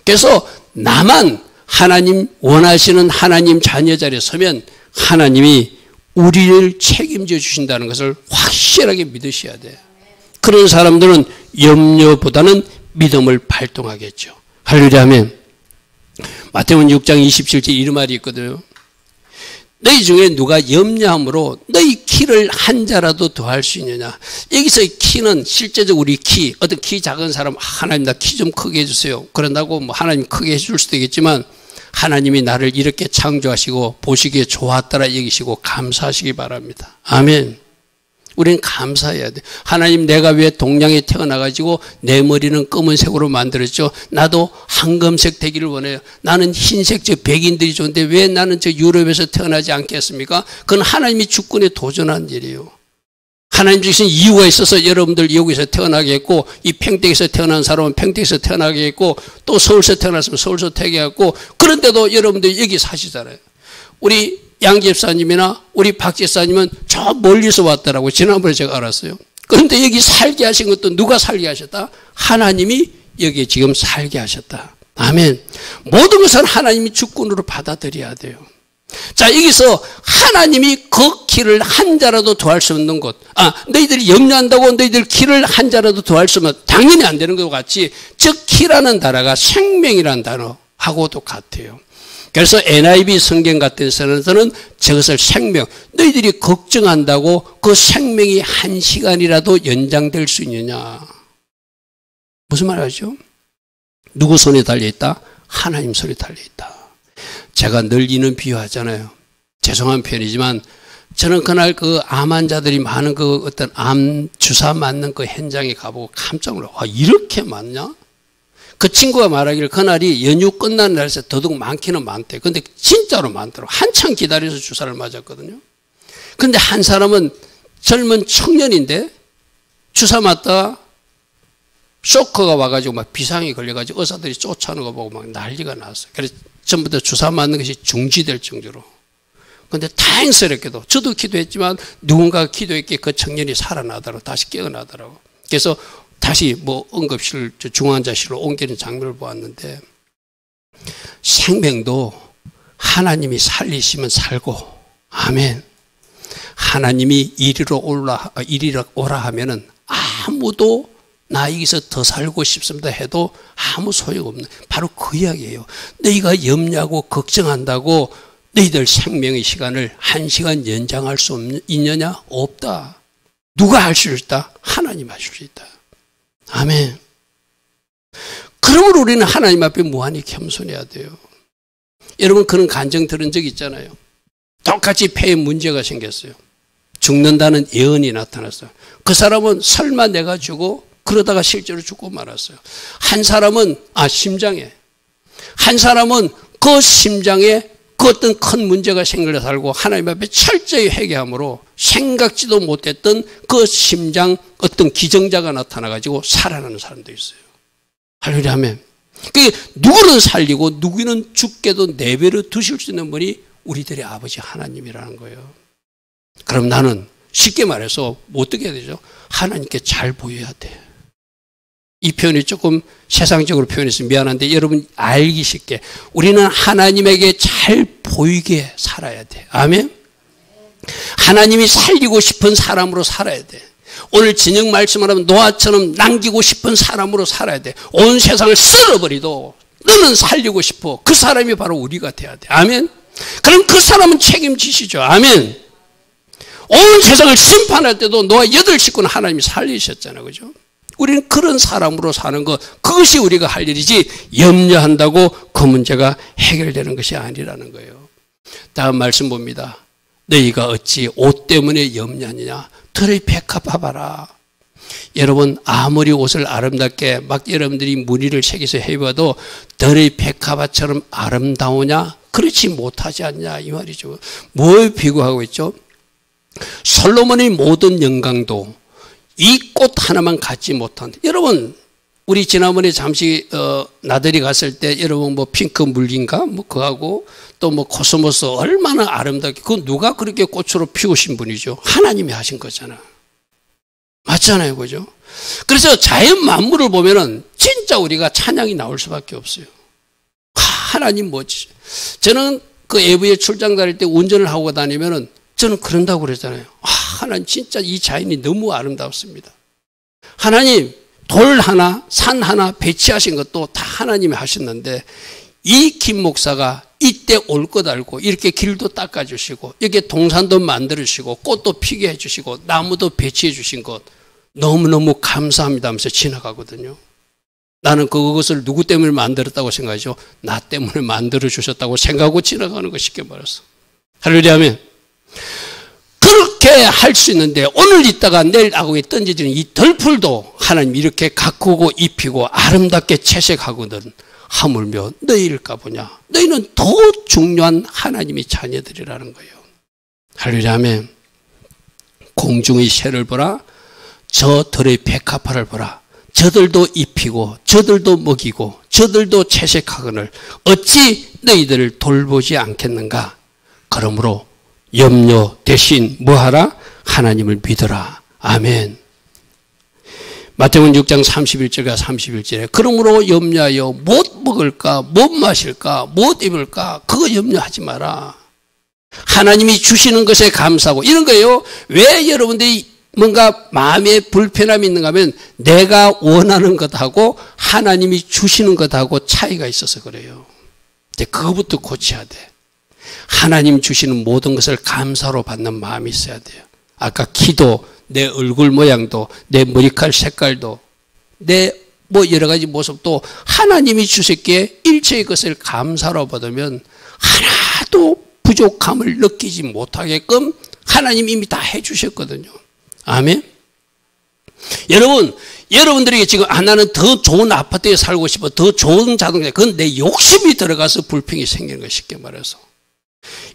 그래서 나만 하나님 원하시는 하나님 자녀 자리에 서면 하나님이 우리를 책임져 주신다는 것을 확실하게 믿으셔야 돼요. 그런 사람들은 염려보다는 믿음을 발동하겠죠. 할렐루야 하면 마태복음 6장 27절 이런 말이 있거든요. 너희 중에 누가 염려함으로 너희 키를 한 자라도 더할 수 있느냐. 여기서의 키는 실제적으로 우리 키, 어떤 키 작은 사람 하나님 나 키 좀 크게 해주세요. 그런다고 뭐 하나님 크게 해줄 수도 있겠지만 하나님이 나를 이렇게 창조하시고 보시기에 좋았더라 여기시고 감사하시기 바랍니다. 아멘. 우리는 감사해야 돼. 하나님, 내가 왜 동양에 태어나가지고 내 머리는 검은색으로 만들었죠? 나도 황금색 되기를 원해요. 나는 흰색, 저 백인들이 좋은데 왜 나는 저 유럽에서 태어나지 않겠습니까? 그건 하나님이 주권에 도전한 일이에요. 하나님 주신 이유가 있어서 여러분들 여기서 태어나게 했고, 이 평택에서 태어난 사람은 평택에서 태어나게 했고, 또 서울에서 태어났으면 서울에서 태어나게 했고, 그런데도 여러분들 여기 사시잖아요. 우리 양 집사님이나 우리 박 집사님은 저 멀리서 왔더라고요. 지난번에 제가 알았어요. 그런데 여기 살게 하신 것도 누가 살게 하셨다? 하나님이 여기 지금 살게 하셨다. 아멘. 모든 것은 하나님이 주권으로 받아들여야 돼요. 자, 여기서 하나님이 그 길을 한 자라도 더할 수 없는 것. 너희들이 염려한다고 너희들 길을 한 자라도 더할 수 없는, 당연히 안 되는 것 같이, 즉 길이라는 단어가 생명이라는 단어하고도 같아요. 그래서 NIV 성경 같은 데서는 저것을 생명, 너희들이 걱정한다고 그 생명이 1시간이라도 연장될 수 있느냐. 무슨 말이죠? 누구 손에 달려있다? 하나님 손에 달려있다. 제가 늘 이는 비유하잖아요. 죄송한 표현이지만 저는 그날 그 암 환자들이 많은 그 어떤 암 주사 맞는 그 현장에 가보고 깜짝 놀라. 이렇게 많냐? 그 친구가 말하기를 그날이 연휴 끝나는 날에서 더더욱 많기는 많대. 근데 진짜로 많더라고. 한참 기다려서 주사를 맞았거든요. 근데 한 사람은 젊은 청년인데 주사 맞다가 쇼크가 와가지고 막 비상이 걸려가지고 의사들이 쫓아오는 거 보고 막 난리가 났어요. 그래서 전부터 주사 맞는 것이 중지될 정도로. 근데 다행스럽게도 저도 기도했지만 누군가가 기도했기에 그 청년이 살아나더라고. 다시 깨어나더라고. 그래서 다시 뭐 응급실, 중환자실로 옮기는 장면을 보았는데, 생명도 하나님이 살리시면 살고, 아멘. 하나님이 이리로 오라 하면은 아무도 나 여기서 더 살고 싶습니다 해도 아무 소용없는, 바로 그 이야기예요. 너희가 염려하고 걱정한다고 너희들 생명의 시간을 1시간 연장할 수 있느냐? 없다. 누가 할 수 있다? 하나님 하실 수 있다. 아멘. 그러므로 우리는 하나님 앞에 무한히 겸손해야 돼요. 여러분, 그런 간증 들은 적 있잖아요. 똑같이 폐에 문제가 생겼어요. 죽는다는 예언이 나타났어요. 그 사람은 설마 내가 죽어? 그러다가 실제로 죽고 말았어요. 한 사람은 심장에, 한 사람은 그 심장에 그 어떤 큰 문제가 생겨서 살고 하나님 앞에 철저히 회개함으로 생각지도 못했던 그 심장 어떤 기정자가 나타나가지고 살아나는 사람도 있어요. 할렐루야, 아멘. 누구는 살리고 누구는 죽게도 내버려 두실 수 있는 분이 우리들의 아버지 하나님이라는 거예요. 그럼 나는 쉽게 말해서 어떻게 해야 되죠? 하나님께 잘 보여야 돼. 이 표현이 조금 세상적으로 표현해서 미안한데 여러분 알기 쉽게 우리는 하나님에게 잘 보이게 살아야 돼. 아멘. 하나님이 살리고 싶은 사람으로 살아야 돼. 오늘 저녁 말씀을 하면 노아처럼 남기고 싶은 사람으로 살아야 돼. 온 세상을 쓸어버리도 너는 살리고 싶어. 그 사람이 바로 우리가 돼야 돼. 아멘. 그럼 그 사람은 책임지시죠. 아멘. 온 세상을 심판할 때도 노아 8식구는 하나님이 살리셨잖아요. 그죠? 우리는 그런 사람으로 사는 것, 그것이 우리가 할 일이지 염려한다고 그 문제가 해결되는 것이 아니라는 거예요. 다음 말씀 봅니다. 너희가 어찌 옷 때문에 염려하느냐? 들의 백합화봐라. 여러분 아무리 옷을 아름답게 막 여러분들이 무늬를 새겨서 해봐도 들의 백합화처럼 아름다우냐? 그렇지 못하지 않냐 이 말이죠. 뭘 비교하고 있죠? 솔로몬의 모든 영광도 이 꽃 하나만 갖지 못한. 여러분 우리 지난번에 잠시 나들이 갔을 때 여러분 뭐 핑크 물린가 뭐 그하고 또 뭐 코스모스 얼마나 아름답게, 그 누가 그렇게 꽃으로 피우신 분이죠? 하나님이 하신 거잖아. 맞잖아요, 그죠? 그래서 자연 만물을 보면은 진짜 우리가 찬양이 나올 수밖에 없어요. 하나님 뭐지? 저는 그 외부에 출장 다닐 때 운전을 하고 다니면은 저는 그런다고 그러잖아요. 하나님 진짜 이 자연이 너무 아름답습니다. 하나님 돌 하나, 산 하나 배치하신 것도 다 하나님이 하셨는데 이 김 목사가 이때 올 것 알고 이렇게 길도 닦아주시고 이렇게 동산도 만들어주시고 꽃도 피게 해주시고 나무도 배치해 주신 것 너무너무 감사합니다 하면서 지나가거든요. 나는 그것을 누구 때문에 만들었다고 생각하죠? 나 때문에 만들어주셨다고 생각하고 지나가는 거 쉽게 말해서. 할렐루야 아멘. 그렇게 할 수 있는데 오늘 있다가 내일 아궁이에 던져지는 이 덜풀도 하나님 이렇게 가꾸고 입히고 아름답게 채색하거든. 하물며 너희일까 보냐. 너희는 더 중요한 하나님의 자녀들이라는 거예요. 할렐루야 아멘. 공중의 새를 보라. 저 들의 백합화를 보라. 저들도 입히고 저들도 먹이고 저들도 채색하거늘 어찌 너희들을 돌보지 않겠는가. 그러므로 염려 대신 뭐하라? 하나님을 믿어라. 아멘. 마태복음 6장 31절과 31절에 그러므로 염려하여 못 먹을까 못 마실까 못 입을까 그거 염려하지 마라. 하나님이 주시는 것에 감사하고 이런 거예요. 왜 여러분들이 뭔가 마음에 불편함이 있는가 하면 내가 원하는 것하고 하나님이 주시는 것하고 차이가 있어서 그래요. 그거부터 고쳐야 돼. 하나님 주시는 모든 것을 감사로 받는 마음이 있어야 돼요. 아까 키도 내 얼굴 모양도 내 머리칼 색깔도 내 뭐 여러 가지 모습도 하나님이 주셨기에 일체의 것을 감사로 받으면 하나도 부족함을 느끼지 못하게끔 하나님이 이미 다 해주셨거든요. 아멘. 여러분들에게 지금 나는 더 좋은 아파트에 살고 싶어 더 좋은 자동차 그건 내 욕심이 들어가서 불평이 생기는 거예요. 쉽게 말해서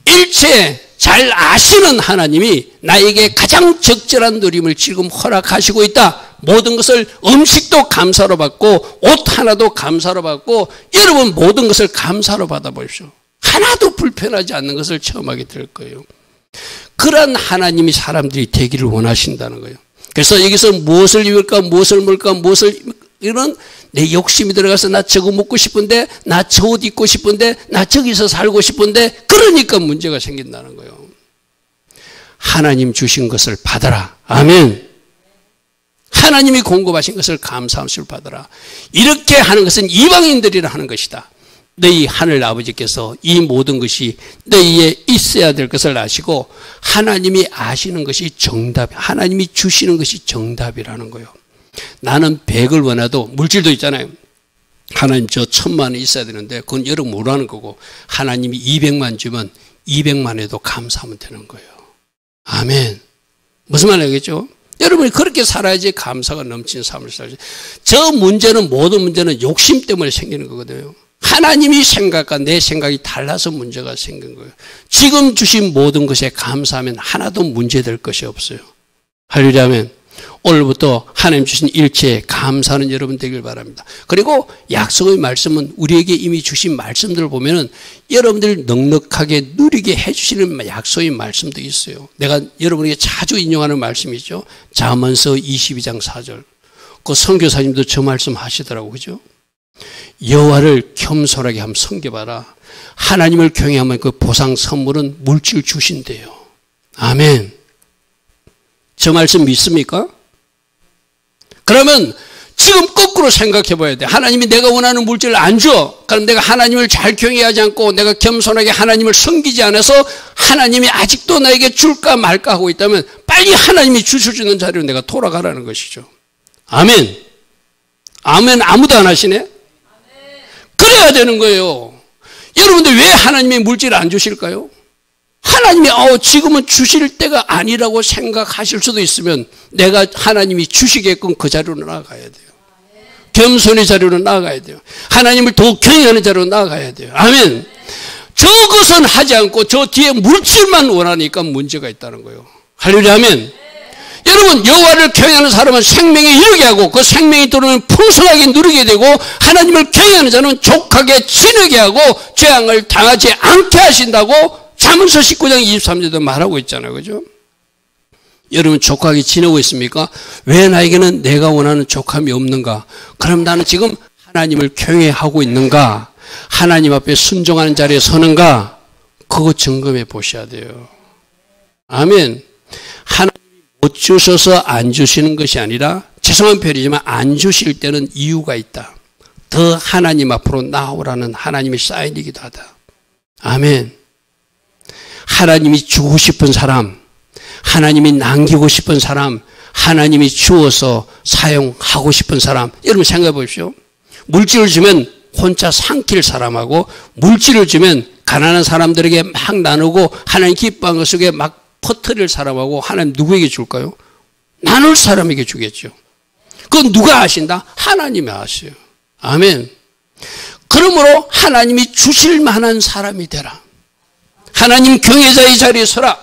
일체 잘 아시는 하나님이 나에게 가장 적절한 누림을 지금 허락하시고 있다. 모든 것을 음식도 감사로 받고 옷 하나도 감사로 받고 여러분 모든 것을 감사로 받아보십시오. 하나도 불편하지 않는 것을 체험하게 될 거예요. 그런 하나님이 사람들이 되기를 원하신다는 거예요. 그래서 여기서 무엇을 입을까 무엇을 먹을까 무엇을 이런 내 욕심이 들어가서 나 저거 먹고 싶은데 나 저 옷 입고 싶은데 나 저기서 살고 싶은데 그러니까 문제가 생긴다는 거예요. 하나님 주신 것을 받아라. 아멘. 하나님이 공급하신 것을 감사함을 받아라. 이렇게 하는 것은 이방인들이라 하는 것이다. 너희 하늘 아버지께서 이 모든 것이 너희에 있어야 될 것을 아시고 하나님이 아시는 것이 정답, 하나님이 주시는 것이 정답이라는 거예요. 나는 100을 원해도 물질도 있잖아요. 하나님 저 1000만원 있어야 되는데 그건 여러분 모르는 거고 하나님이 200만 주면 200만에도 감사하면 되는 거예요. 아멘. 무슨 말 알겠죠? 여러분이 그렇게 살아야지 감사가 넘치는 삶을 살지. 저 문제는 모든 문제는 욕심 때문에 생기는 거거든요. 하나님이 생각과 내 생각이 달라서 문제가 생긴 거예요. 지금 주신 모든 것에 감사하면 하나도 문제될 것이 없어요. 할렐루야 아멘. 오늘부터 하나님 주신 일체에 감사하는 여러분 되길 바랍니다. 그리고 약속의 말씀은 우리에게 이미 주신 말씀들을 보면은 여러분들 넉넉하게 누리게 해주시는 약속의 말씀도 있어요. 내가 여러분에게 자주 인용하는 말씀이죠. 잠언서 22장 4절. 그 선교사님도 저 말씀 하시더라고, 그죠? 여호와를 겸손하게 하면 섬겨봐라. 하나님을 경외하면 그 보상 선물은 물질 주신대요. 아멘. 저 말씀 믿습니까? 그러면 지금 거꾸로 생각해 봐야 돼. 하나님이 내가 원하는 물질을 안 줘. 그럼 내가 하나님을 잘 경외하지 않고 내가 겸손하게 하나님을 섬기지 않아서 하나님이 아직도 나에게 줄까 말까 하고 있다면 빨리 하나님이 주셔주는 자리로 내가 돌아가라는 것이죠. 아멘. 아멘. 아무도 안 하시네. 그래야 되는 거예요. 여러분들 왜 하나님이 물질을 안 주실까요? 하나님이 지금은 주실 때가 아니라고 생각하실 수도 있으면 내가 하나님이 주시게끔 그 자리로 나아가야 돼요. 겸손의 자리로 나아가야 돼요. 하나님을 더 경외하는 자리로 나아가야 돼요. 아멘. 저것은 하지 않고 저 뒤에 물질만 원하니까 문제가 있다는 거예요. 할렐루야 아멘. 여러분 여호와를 경외하는 사람은 생명에 이르게 하고 그 생명이 들어오면 풍성하게 누리게 되고 하나님을 경외하는 자는 족하게 지내게 하고 재앙을 당하지 않게 하신다고 잠언서 19장 23절도 말하고 있잖아요. 그죠? 여러분 족하게 지내고 있습니까? 왜 나에게는 내가 원하는 족함이 없는가? 그럼 나는 지금 하나님을 경외하고 있는가? 하나님 앞에 순종하는 자리에 서는가? 그거 점검해 보셔야 돼요. 아멘. 하나님이 못 주셔서 안 주시는 것이 아니라 죄송한 표현이지만 안 주실 때는 이유가 있다. 더 하나님 앞으로 나오라는 하나님의 사인이기도 하다. 아멘. 하나님이 주고 싶은 사람, 하나님이 남기고 싶은 사람, 하나님이 주어서 사용하고 싶은 사람. 여러분 생각해 보십시오. 물질을 주면 혼자 삼킬 사람하고 물질을 주면 가난한 사람들에게 막 나누고 하나님 기뻐한 것 속에 막 퍼뜨릴 사람하고 하나님 누구에게 줄까요? 나눌 사람에게 주겠죠. 그건 누가 아신다? 하나님이 아세요. 아멘. 그러므로 하나님이 주실 만한 사람이 되라. 하나님 경외자의 자리에 서라.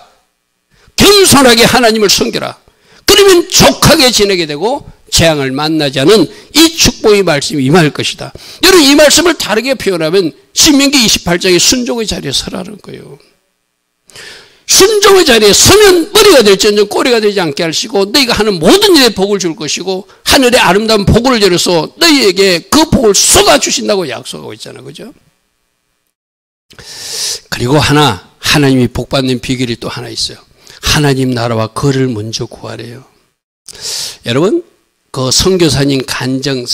겸손하게 하나님을 섬겨라. 그러면 족하게 지내게 되고 재앙을 만나지 않은 이 축복의 말씀이 임할 것이다. 여러분, 이 말씀을 다르게 표현하면 신명기 28장의 순종의 자리에 서라는 거예요. 순종의 자리에 서면 머리가 될지언정 꼬리가 되지 않게 하시고 너희가 하는 모든 일에 복을 줄 것이고 하늘의 아름다운 복을 내려서 너희에게 그 복을 쏟아주신다고 약속하고 있잖아요. 그죠? 그리고 하나님이 복받는 비결이 또 하나 있어요. 하나님 나라와 그를 먼저 구하래요. 여러분, 그 선교사님 간정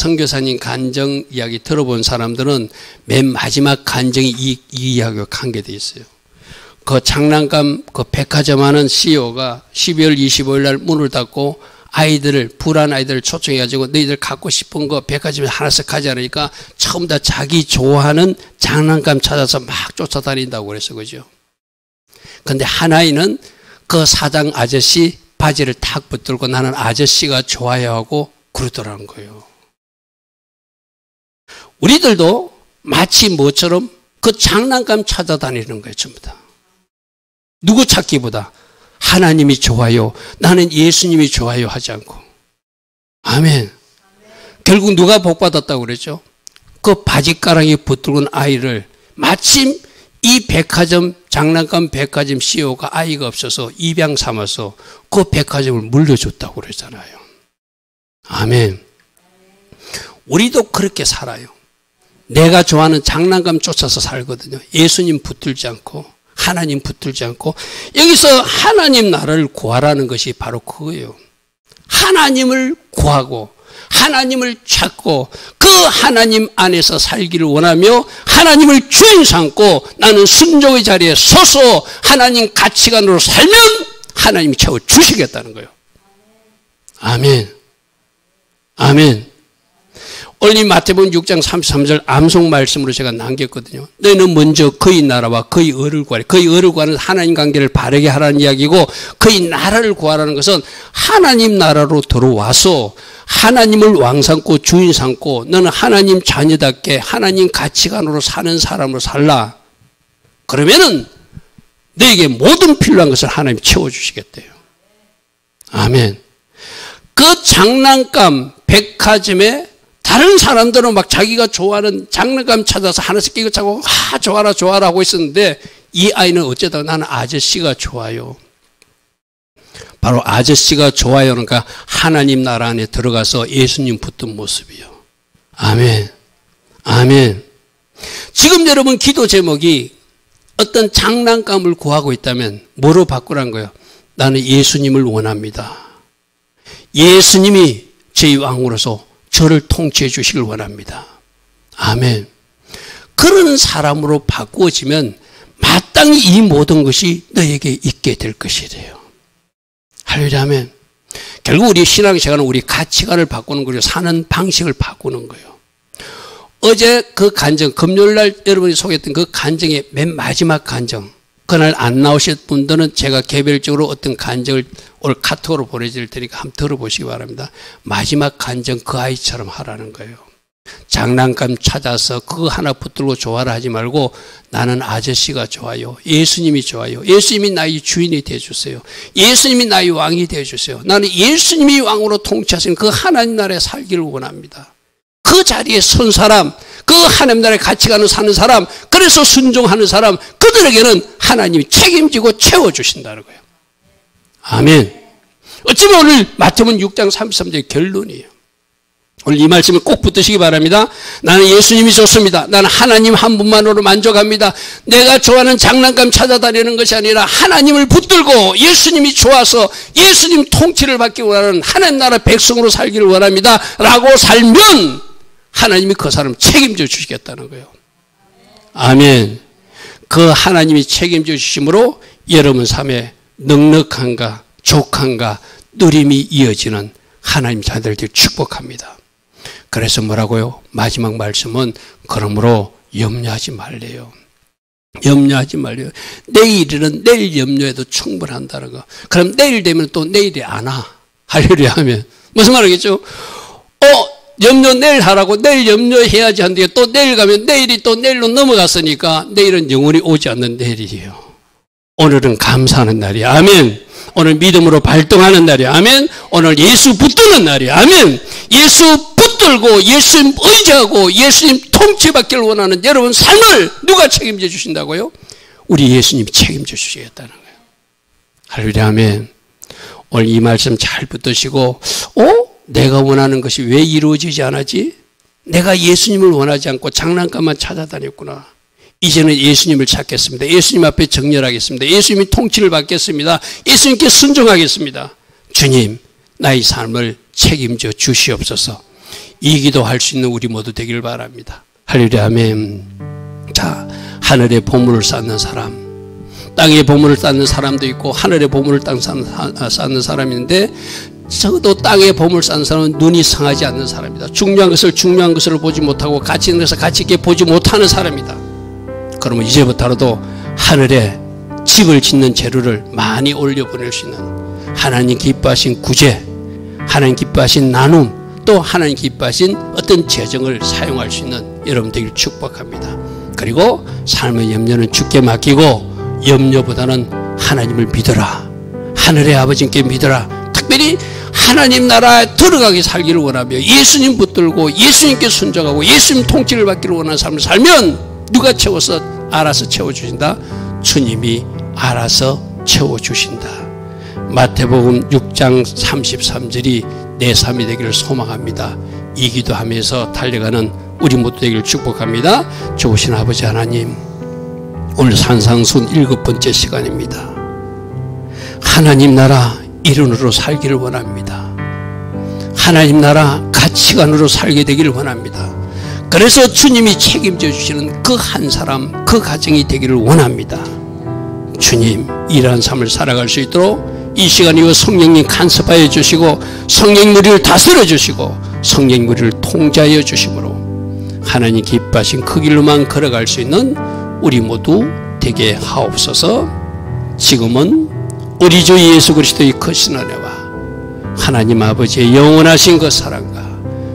이야기 들어본 사람들은 맨 마지막 간정이 이 이야기와 관계되어 있어요. 그 장난감 그 백화점 하는 CEO가 12월 25일 날 문을 닫고 불안 아이들을 초청해가지고 너희들 갖고 싶은 거 백화점에 하나씩 가져라니까 처음 다 자기 좋아하는 장난감 찾아서 막 쫓아다닌다고 그랬어. 그죠? 근데 한 아이는 그 사장 아저씨 바지를 탁 붙들고 나는 아저씨가 좋아요 하고 그러더라는 거예요. 우리들도 마치 뭐처럼 그 장난감 찾아다니는 거예요. 전부 다. 누구 찾기보다 하나님이 좋아요, 나는 예수님이 좋아요 하지 않고. 아멘. 결국 누가 복받았다고 그랬죠? 그 바지가랑이에 붙들고 온 아이를 마침 이 장난감 백화점 CEO가 아이가 없어서 입양 삼아서 그 백화점을 물려줬다고 그러잖아요. 아멘. 우리도 그렇게 살아요. 내가 좋아하는 장난감 쫓아서 살거든요. 예수님 붙들지 않고, 하나님 붙들지 않고. 여기서 하나님 나라를 구하라는 것이 바로 그거예요. 하나님을 구하고 하나님을 찾고 그 하나님 안에서 살기를 원하며 하나님을 주인 삼고 나는 순종의 자리에 서서 하나님 가치관으로 살면 하나님이 채워주시겠다는 거예요. 아멘. 아멘. 오늘 이 마태복음 6장 33절 암송 말씀으로 제가 남겼거든요. 너희는 먼저 그의 나라와 그의 의를 구하라. 그의 의를 구하는 하나님 관계를 바르게 하라는 이야기고 그의 나라를 구하라는 것은 하나님 나라로 들어와서 하나님을 왕 삼고 주인 삼고 너는 하나님 자녀답게 하나님 가치관으로 사는 사람으로 살라. 그러면은 너에게 모든 필요한 것을 하나님이 채워주시겠대요. 아멘. 그 장난감 백화점에 다른 사람들은 막 자기가 좋아하는 장난감 찾아서 하나씩 끼고 차고 좋아라 좋아라 하고 있었는데 이 아이는 어쩌다가 나는 아저씨가 좋아요. 바로 아저씨가 좋아요. 그러니까 하나님 나라 안에 들어가서 예수님 붙든 모습이요. 아멘. 아멘. 지금 여러분 기도 제목이 어떤 장난감을 구하고 있다면 뭐로 바꾸라는 거예요? 나는 예수님을 원합니다. 예수님이 제 왕으로서 저를 통치해 주시길 원합니다. 아멘. 그런 사람으로 바꾸어지면 마땅히 이 모든 것이 너에게 있게 될 것이래요. 할렐루야. 아멘. 결국 우리 신앙생활은 우리 가치관을 바꾸는 거죠. 사는 방식을 바꾸는 거예요. 어제 그 간증, 금요일날 여러분이 소개했던 그 간증의 맨 마지막 간증, 그날 안 나오실 분들은 제가 개별적으로 어떤 간증을 오늘 카톡으로 보내드릴 테니까 한번 들어보시기 바랍니다. 마지막 간증 그 아이처럼 하라는 거예요. 장난감 찾아서 그거 하나 붙들고 좋아라 하지 말고 나는 아저씨가 좋아요. 예수님이 좋아요. 예수님이 나의 주인이 되어주세요. 예수님이 나의 왕이 되어주세요. 나는 예수님이 왕으로 통치하시는 그 하나님 나라에 살기를 원합니다. 그 자리에 선 사람, 그 하나님 나라의 가치관을 사는 사람, 그래서 순종하는 사람, 그들에게는 하나님이 책임지고 채워주신다는 거예요. 아멘. 어쩌면 오늘 마태복음 6장 33절의 결론이에요. 오늘 이 말씀을 꼭 붙드시기 바랍니다. 나는 예수님이 좋습니다. 나는 하나님 한 분만으로 만족합니다. 내가 좋아하는 장난감 찾아다니는 것이 아니라 하나님을 붙들고 예수님이 좋아서 예수님 통치를 받기 원하는 하나님 나라 백성으로 살기를 원합니다. 라고 살면 하나님이 그 사람 책임져 주시겠다는 거예요. 아멘. 그 하나님이 책임져 주심으로 여러분 삶에 넉넉함과 족함과 누림이 이어지는 하나님 자녀들을 축복합니다. 그래서 뭐라고요? 마지막 말씀은 그러므로 염려하지 말래요. 염려하지 말래요. 내일은 내일 염려해도 충분한다는 거. 그럼 내일 되면 또 내일이 안 와. 할렐루야 하면. 무슨 말이겠죠? 염려 내일 하라고 내일 염려해야지 하는데 또 내일 가면 내일이 또 내일로 넘어갔으니까 내일은 영원히 오지 않는 내일이에요. 오늘은 감사하는 날이야. 아멘. 오늘 믿음으로 발동하는 날이야. 아멘. 오늘 예수 붙드는 날이야. 아멘. 예수 붙들고 예수님 의지하고 예수님 통치받기를 원하는 여러분 삶을 누가 책임져 주신다고요? 우리 예수님이 책임져 주시겠다는 거예요. 할렐루야 아멘. 오늘 이 말씀 잘 붙드시고 내가 원하는 것이 왜 이루어지지 않았지? 내가 예수님을 원하지 않고 장난감만 찾아다녔구나. 이제는 예수님을 찾겠습니다. 예수님 앞에 정렬하겠습니다. 예수님이 통치를 받겠습니다. 예수님께 순종하겠습니다. 주님, 나의 삶을 책임져 주시옵소서. 이 기도할 수 있는 우리 모두 되기를 바랍니다. 할렐루야 아멘. 자, 하늘의 보물을 쌓는 사람, 땅의 보물을 쌓는 사람도 있고 하늘의 보물을 쌓는 사람이 있는데 적어도 땅의 보물 쌓는 사람은 눈이 상하지 않는 사람이다. 중요한 것을 보지 못하고 가치 있는 것을 가치 있게 보지 못하는 사람이다. 그러면 이제부터라도 하늘에 집을 짓는 재료를 많이 올려보낼 수 있는 하나님 기뻐하신 구제, 하나님 기뻐하신 나눔, 또 하나님 기뻐하신 어떤 재정을 사용할 수 있는 여러분 되기를 축복합니다. 그리고 삶의 염려는 주께 맡기고 염려보다는 하나님을 믿어라. 하늘의 아버지께 믿어라. 특별히 하나님 나라에 들어가게 살기를 원하며 예수님 붙들고 예수님께 순종하고 예수님 통치를 받기를 원하는 삶을 살면 누가 채워서 알아서 채워주신다? 주님이 알아서 채워주신다. 마태복음 6장 33절이 내 삶이 되기를 소망합니다. 이 기도하면서 달려가는 우리 모두 되기를 축복합니다. 좋으신 아버지 하나님, 오늘 산상순 7번째 시간입니다. 하나님 나라 일원으로 살기를 원합니다. 하나님 나라 가치관으로 살게 되기를 원합니다. 그래서 주님이 책임져 주시는 그 한 사람, 그 가정이 되기를 원합니다. 주님, 이러한 삶을 살아갈 수 있도록 이 시간 이후 성령님 간섭하여 주시고 성령 우리를 다스려 주시고 성령 우리를 통제하여 주심으로 하나님 기뻐하신 그 길로만 걸어갈 수 있는 우리 모두 되게 하옵소서. 지금은 우리 주 예수 그리스도의 크신 은혜와 하나님 아버지의 영원하신 그 사랑과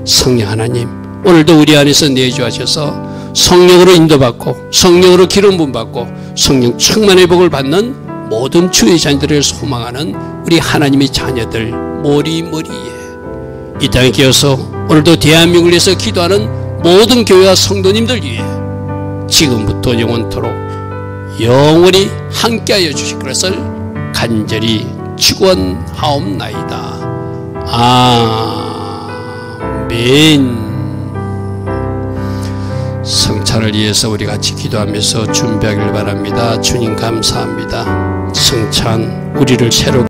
성령 하나님 오늘도 우리 안에서 내주하셔서 성령으로 인도받고 성령으로 기름 부음받고 성령 충만의 복을 받는 모든 주의 자녀들을 소망하는 우리 하나님의 자녀들 머리머리에 이 땅에 끼어서 오늘도 대한민국을 위해서 기도하는 모든 교회와 성도님들 위해 지금부터 영원토록 영원히 함께하여 주실 것을 간절히 축원하옵나이다. 아멘. 성찬을 위해서 우리 같이 기도하면서 준비하길 바랍니다. 주님 감사합니다. 성찬 우리를 새롭게